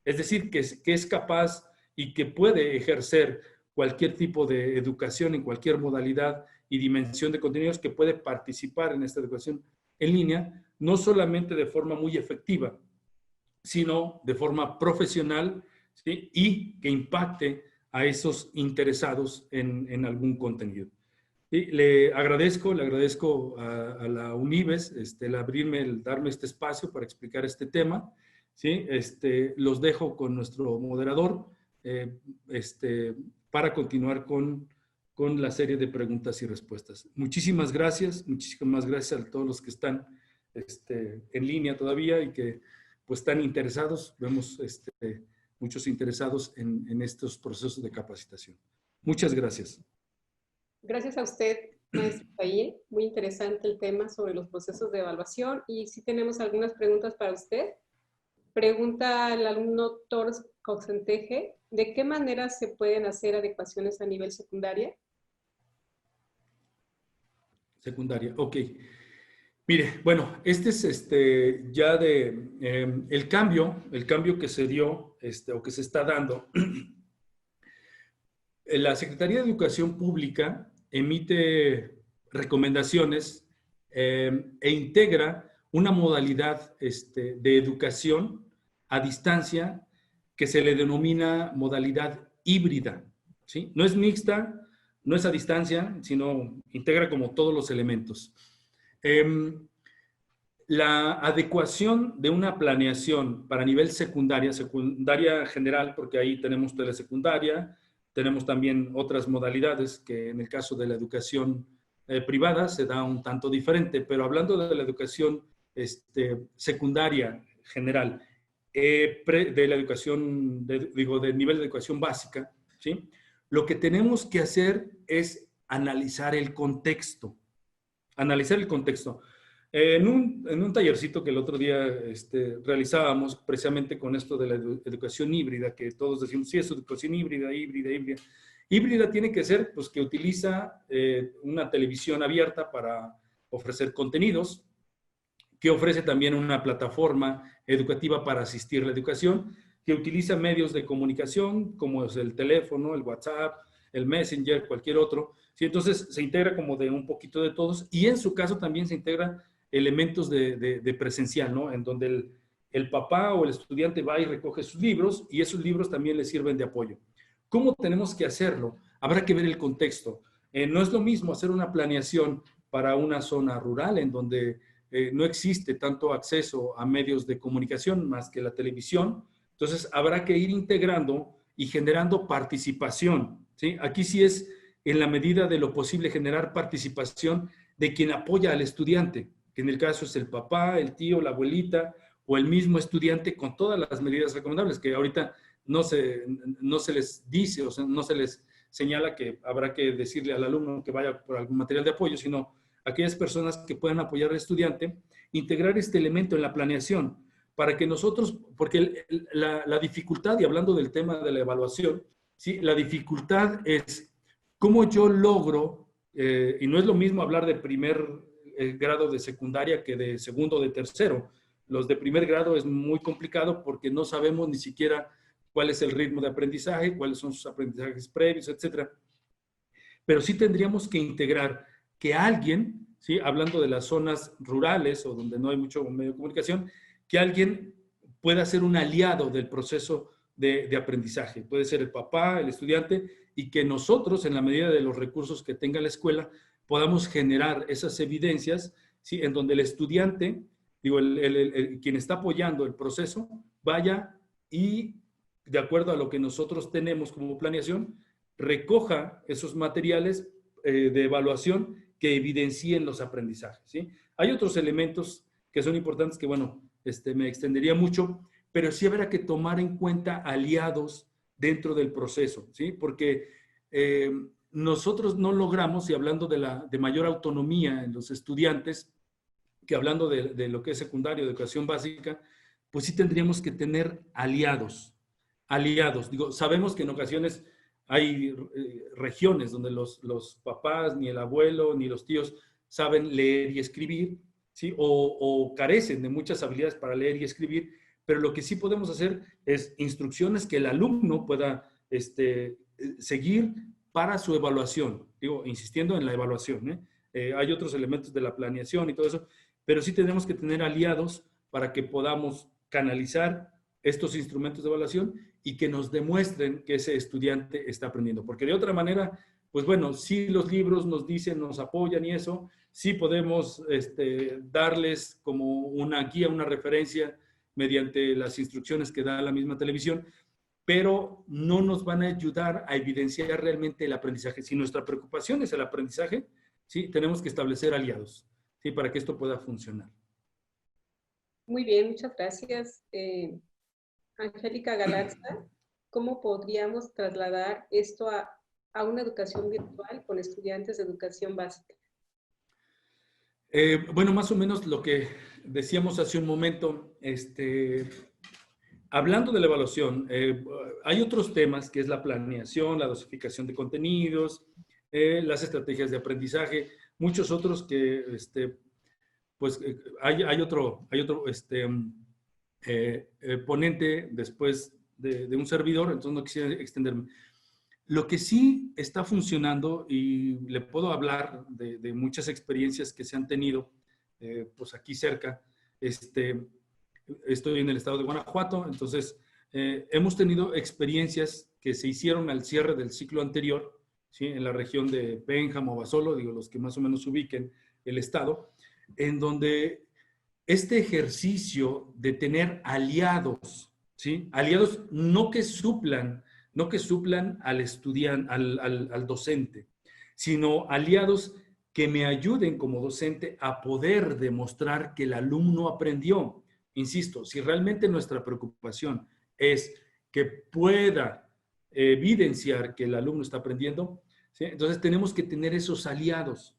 Es decir, que es capaz y que puede ejercer cualquier tipo de educación en cualquier modalidad y dimensión de contenidos, que puede participar en esta educación en línea, no solamente de forma muy efectiva, sino de forma profesional, ¿sí?, y que impacte a esos interesados en algún contenido. Y le agradezco a la UNIBES el darme este espacio para explicar este tema, ¿sí? Los dejo con nuestro moderador para continuar con la serie de preguntas y respuestas. Muchísimas gracias a todos los que están en línea todavía y que pues están interesados. Vemos muchos interesados en estos procesos de capacitación. Muchas gracias. Gracias a usted, maestro Paín. Muy interesante el tema sobre los procesos de evaluación, y sí tenemos algunas preguntas para usted. Pregunta el alumno Tors Coxenteje: ¿de qué manera se pueden hacer adecuaciones a nivel secundaria? Secundaria, ok. Mire, bueno, es ya de el cambio que se dio o que se está dando. La Secretaría de Educación Pública emite recomendaciones e integra una modalidad de educación a distancia que se le denomina modalidad híbrida, ¿sí? No es mixta, no es a distancia, sino integra como todos los elementos. la adecuación de una planeación para nivel secundaria, secundaria general, porque ahí tenemos telesecundaria, tenemos también otras modalidades que en el caso de la educación privada se da un tanto diferente, pero hablando de la educación secundaria general, de la educación, de nivel de educación básica, ¿sí? Lo que tenemos que hacer es analizar el contexto. Analizar el contexto. En un tallercito que el otro día realizábamos precisamente con esto de la educación híbrida, que todos decimos, sí, es educación híbrida. Híbrida tiene que ser, pues, que utiliza una televisión abierta para ofrecer contenidos, que ofrece también una plataforma educativa para asistir a la educación, que utiliza medios de comunicación como es el teléfono, el WhatsApp, el Messenger, cualquier otro. ¿Sí? Entonces se integra como de un poquito de todos y en su caso también se integra elementos de presencial, ¿no? En donde el papá o el estudiante va y recoge sus libros y esos libros también le sirven de apoyo. ¿Cómo tenemos que hacerlo? Habrá que ver el contexto. No es lo mismo hacer una planeación para una zona rural en donde no existe tanto acceso a medios de comunicación más que la televisión. Entonces, habrá que ir integrando y generando participación, ¿sí? Aquí sí es, en la medida de lo posible, generar participación de quien apoya al estudiante, que en el caso es el papá, el tío, la abuelita o el mismo estudiante con todas las medidas recomendables, que ahorita no se les dice, o sea, no se les señala que habrá que decirle al alumno que vaya por algún material de apoyo, sino aquellas personas que puedan apoyar al estudiante, integrar este elemento en la planeación, para que nosotros, porque la dificultad, y hablando del tema de la evaluación, ¿sí? La dificultad es cómo yo logro, y no es lo mismo hablar de primer grado de secundaria que de segundo o de tercero. Los de primer grado es muy complicado porque no sabemos ni siquiera cuál es el ritmo de aprendizaje, cuáles son sus aprendizajes previos, etcétera. Pero sí tendríamos que integrar que alguien, ¿sí? Hablando de las zonas rurales o donde no hay mucho medio de comunicación, que alguien pueda ser un aliado del proceso de aprendizaje. Puede ser el papá, el estudiante, y que nosotros, en la medida de los recursos que tenga la escuela, podamos generar esas evidencias, ¿sí? En donde el estudiante, digo, quien está apoyando el proceso, vaya y, de acuerdo a lo que nosotros tenemos como planeación, recoja esos materiales de evaluación que evidencien los aprendizajes, ¿sí? Hay otros elementos que son importantes que, bueno, me extendería mucho, pero sí habrá que tomar en cuenta aliados dentro del proceso, ¿sí? Porque nosotros no logramos, y hablando de mayor autonomía en los estudiantes, que hablando de lo que es secundario, de educación básica, pues sí tendríamos que tener aliados. Aliados. Digo, sabemos que en ocasiones hay regiones donde los papás, ni el abuelo, ni los tíos saben leer y escribir, ¿sí? O carecen de muchas habilidades para leer y escribir, pero lo que sí podemos hacer es instrucciones que el alumno pueda seguir para su evaluación. Digo, insistiendo en la evaluación, hay otros elementos de la planeación y todo eso, pero sí tenemos que tener aliados para que podamos canalizar estos instrumentos de evaluación y que nos demuestren que ese estudiante está aprendiendo. Porque de otra manera, pues bueno, sí los libros nos dicen, nos apoyan y eso, sí podemos darles como una guía, una referencia mediante las instrucciones que da la misma televisión, pero no nos van a ayudar a evidenciar realmente el aprendizaje. Si nuestra preocupación es el aprendizaje, sí, tenemos que establecer aliados, ¿sí? Para que esto pueda funcionar. Muy bien, muchas gracias. Angélica Galarza, ¿cómo podríamos trasladar esto a una educación virtual con estudiantes de educación básica? Bueno, más o menos lo que decíamos hace un momento, hablando de la evaluación, hay otros temas que es la planeación, la dosificación de contenidos, las estrategias de aprendizaje, muchos otros que, pues, hay otro ponente después de un servidor, entonces no quisiera extenderme. Lo que sí está funcionando, y le puedo hablar de muchas experiencias que se han tenido, pues aquí cerca, estoy en el estado de Guanajuato, entonces hemos tenido experiencias que se hicieron al cierre del ciclo anterior, ¿sí? En la región de Pénjamo, Basolo, digo, los que más o menos ubiquen el estado, en donde este ejercicio de tener aliados, ¿sí? Aliados no que suplan al estudiante, al docente, sino aliados que me ayuden como docente a poder demostrar que el alumno aprendió. Insisto, si realmente nuestra preocupación es que pueda evidenciar que el alumno está aprendiendo, ¿sí? Entonces tenemos que tener esos aliados.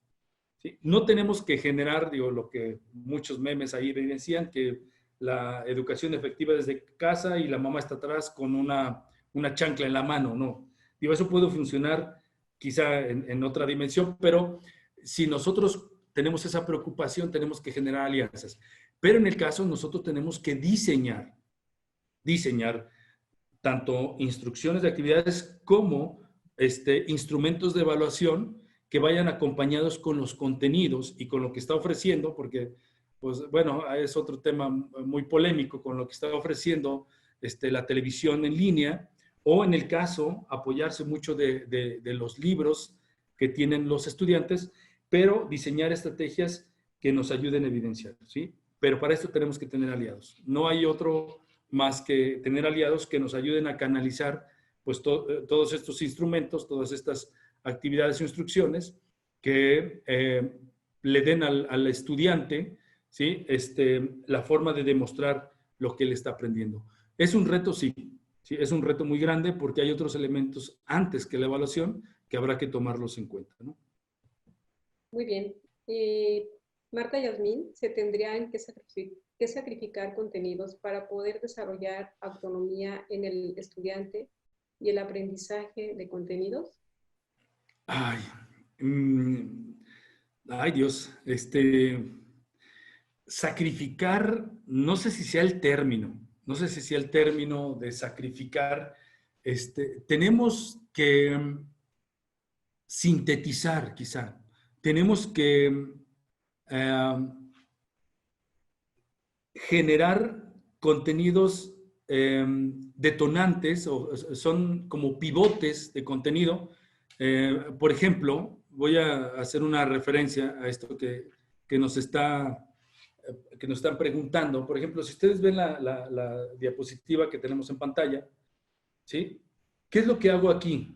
¿Sí? No tenemos que generar, digo, lo que muchos memes ahí evidencian, que la educación efectiva desde casa y la mamá está atrás con una chancla en la mano, no. Digo, eso puede funcionar quizá en otra dimensión, pero si nosotros tenemos esa preocupación, tenemos que generar alianzas. Pero en el caso, nosotros tenemos que diseñar tanto instrucciones de actividades como instrumentos de evaluación que vayan acompañados con los contenidos y con lo que está ofreciendo, porque, pues, bueno, es otro tema muy polémico con lo que está ofreciendo la televisión en línea, o en el caso, apoyarse mucho de los libros que tienen los estudiantes, pero diseñar estrategias que nos ayuden a evidenciar, ¿sí? Pero para esto tenemos que tener aliados. No hay otro más que tener aliados que nos ayuden a canalizar pues todos estos instrumentos, todas estas actividades e instrucciones que le den al estudiante, ¿sí? La forma de demostrar lo que él está aprendiendo. Es un reto, sí, es un reto muy grande porque hay otros elementos antes que la evaluación que habrá que tomarlos en cuenta, ¿no? Muy bien. Marta y Yasmín, se tendrían que sacrificar contenidos para poder desarrollar autonomía en el estudiante y el aprendizaje de contenidos. Ay, ay Dios, sacrificar, no sé si sea el término, de sacrificar. Tenemos que sintetizar, quizá. Tenemos que generar contenidos detonantes, o son como pivotes de contenido. Por ejemplo, voy a hacer una referencia a esto que nos están preguntando. Por ejemplo, si ustedes ven la diapositiva que tenemos en pantalla, ¿sí? ¿Qué es lo que hago aquí?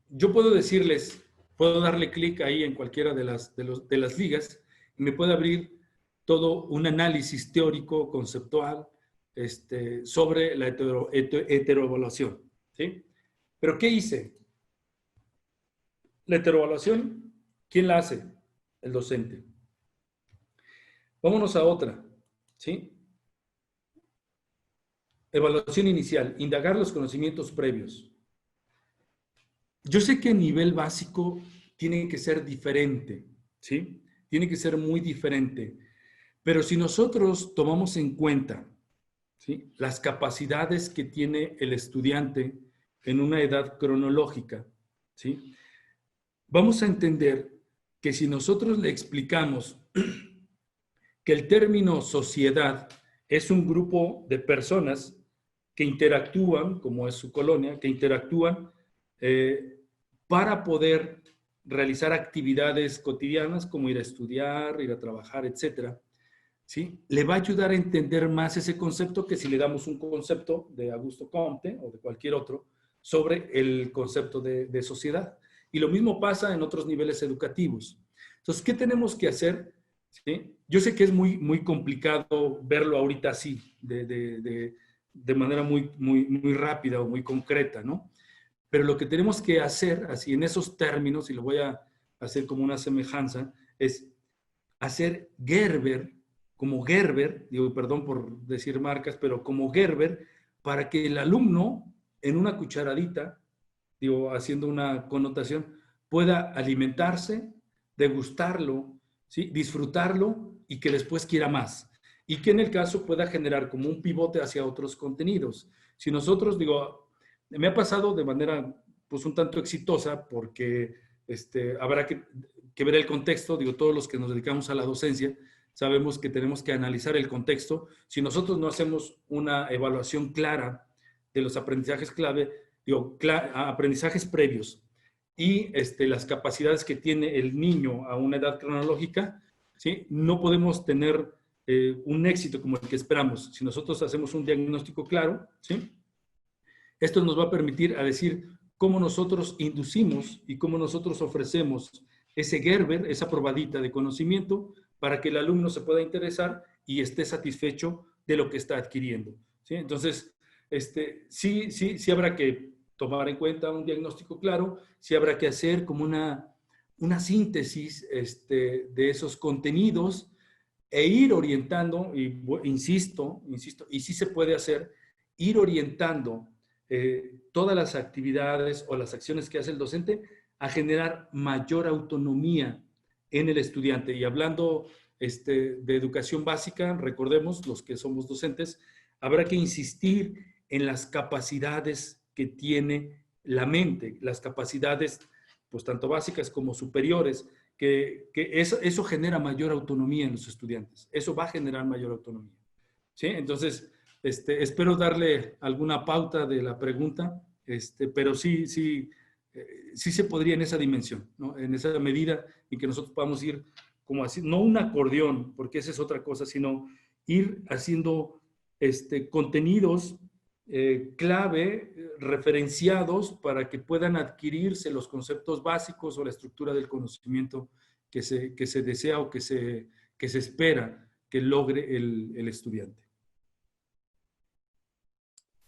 Yo puedo decirles, puedo darle clic ahí en cualquiera de las ligas y me puede abrir todo un análisis teórico, conceptual, sobre la heteroevaluación, ¿sí? ¿Pero qué hice? La heteroevaluación, ¿quién la hace? El docente. Vámonos a otra, ¿sí? Evaluación inicial, indagar los conocimientos previos. Yo sé que a nivel básico tiene que ser diferente, ¿sí? Tiene que ser muy diferente. Pero si nosotros tomamos en cuenta, ¿sí?, las capacidades que tiene el estudiante en una edad cronológica, ¿sí?, vamos a entender que si nosotros le explicamos que el término sociedad es un grupo de personas que interactúan, como es su colonia, que interactúan para poder realizar actividades cotidianas como ir a estudiar, ir a trabajar, etcétera, ¿sí?, le va a ayudar a entender más ese concepto que si le damos un concepto de Augusto Comte o de cualquier otro sobre el concepto de sociedad. Y lo mismo pasa en otros niveles educativos. Entonces, ¿qué tenemos que hacer? ¿Sí? Yo sé que es muy complicado verlo ahorita así, de manera muy rápida o muy concreta, ¿no? Pero lo que tenemos que hacer, así en esos términos, y lo voy a hacer como una semejanza, es hacer Gerber, como Gerber, digo, perdón por decir marcas, pero como Gerber, para que el alumno, en una cucharadita, digo, haciendo una connotación, pueda alimentarse, degustarlo, ¿sí?, disfrutarlo y que después quiera más. Y que en el caso pueda generar como un pivote hacia otros contenidos. Si nosotros, digo, me ha pasado de manera pues un tanto exitosa porque habrá que ver el contexto, digo, todos los que nos dedicamos a la docencia sabemos que tenemos que analizar el contexto. Si nosotros no hacemos una evaluación clara de los aprendizajes clave, digo, aprendizajes previos y las capacidades que tiene el niño a una edad cronológica, ¿sí?, no podemos tener un éxito como el que esperamos. Si nosotros hacemos un diagnóstico claro, ¿sí? Esto nos va a permitir a decir cómo nosotros inducimos y cómo nosotros ofrecemos ese Gerber, esa probadita de conocimiento, para que el alumno se pueda interesar y esté satisfecho de lo que está adquiriendo, ¿sí? Entonces, sí habrá que tomar en cuenta un diagnóstico claro, sí habrá que hacer como una síntesis de esos contenidos e ir orientando, y insisto, y sí se puede hacer, ir orientando todas las actividades o las acciones que hace el docente a generar mayor autonomía en el estudiante. Y hablando de educación básica, recordemos, los que somos docentes, habrá que insistir en las capacidades que tiene la mente, las capacidades pues tanto básicas como superiores, que eso genera mayor autonomía en los estudiantes. Eso va a generar mayor autonomía, ¿sí? Entonces, espero darle alguna pauta de la pregunta, pero sí se podría en esa dimensión, ¿no? En esa medida en que nosotros podamos ir como así, no un acordeón, porque esa es otra cosa, sino ir haciendo contenidos clave, referenciados para que puedan adquirirse los conceptos básicos o la estructura del conocimiento que se desea o que se espera que logre el estudiante.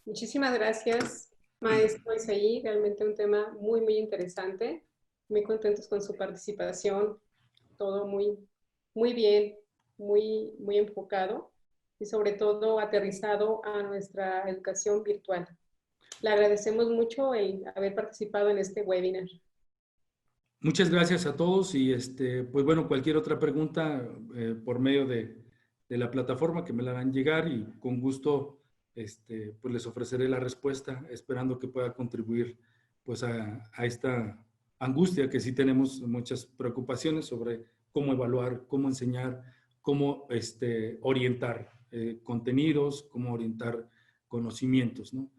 Muchísimas gracias, maestro Isaí. Realmente un tema muy, muy interesante. Muy contentos con su participación. Todo muy, muy bien, muy, muy enfocado y sobre todo aterrizado a nuestra educación virtual. Le agradecemos mucho el haber participado en este webinar. Muchas gracias a todos y pues bueno, cualquier otra pregunta por medio de la plataforma que me la harán llegar y con gusto pues les ofreceré la respuesta, esperando que pueda contribuir pues a esta angustia que sí tenemos, muchas preocupaciones sobre cómo evaluar, cómo enseñar, cómo orientar contenidos, cómo orientar conocimientos, ¿no?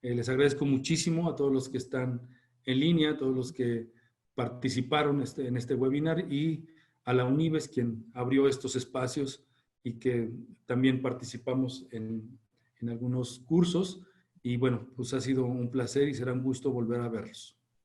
Les agradezco muchísimo a todos los que están en línea, a todos los que participaron en este webinar y a la UNIBES, quien abrió estos espacios y que también participamos en algunos cursos. Y bueno, pues ha sido un placer y será un gusto volver a verlos.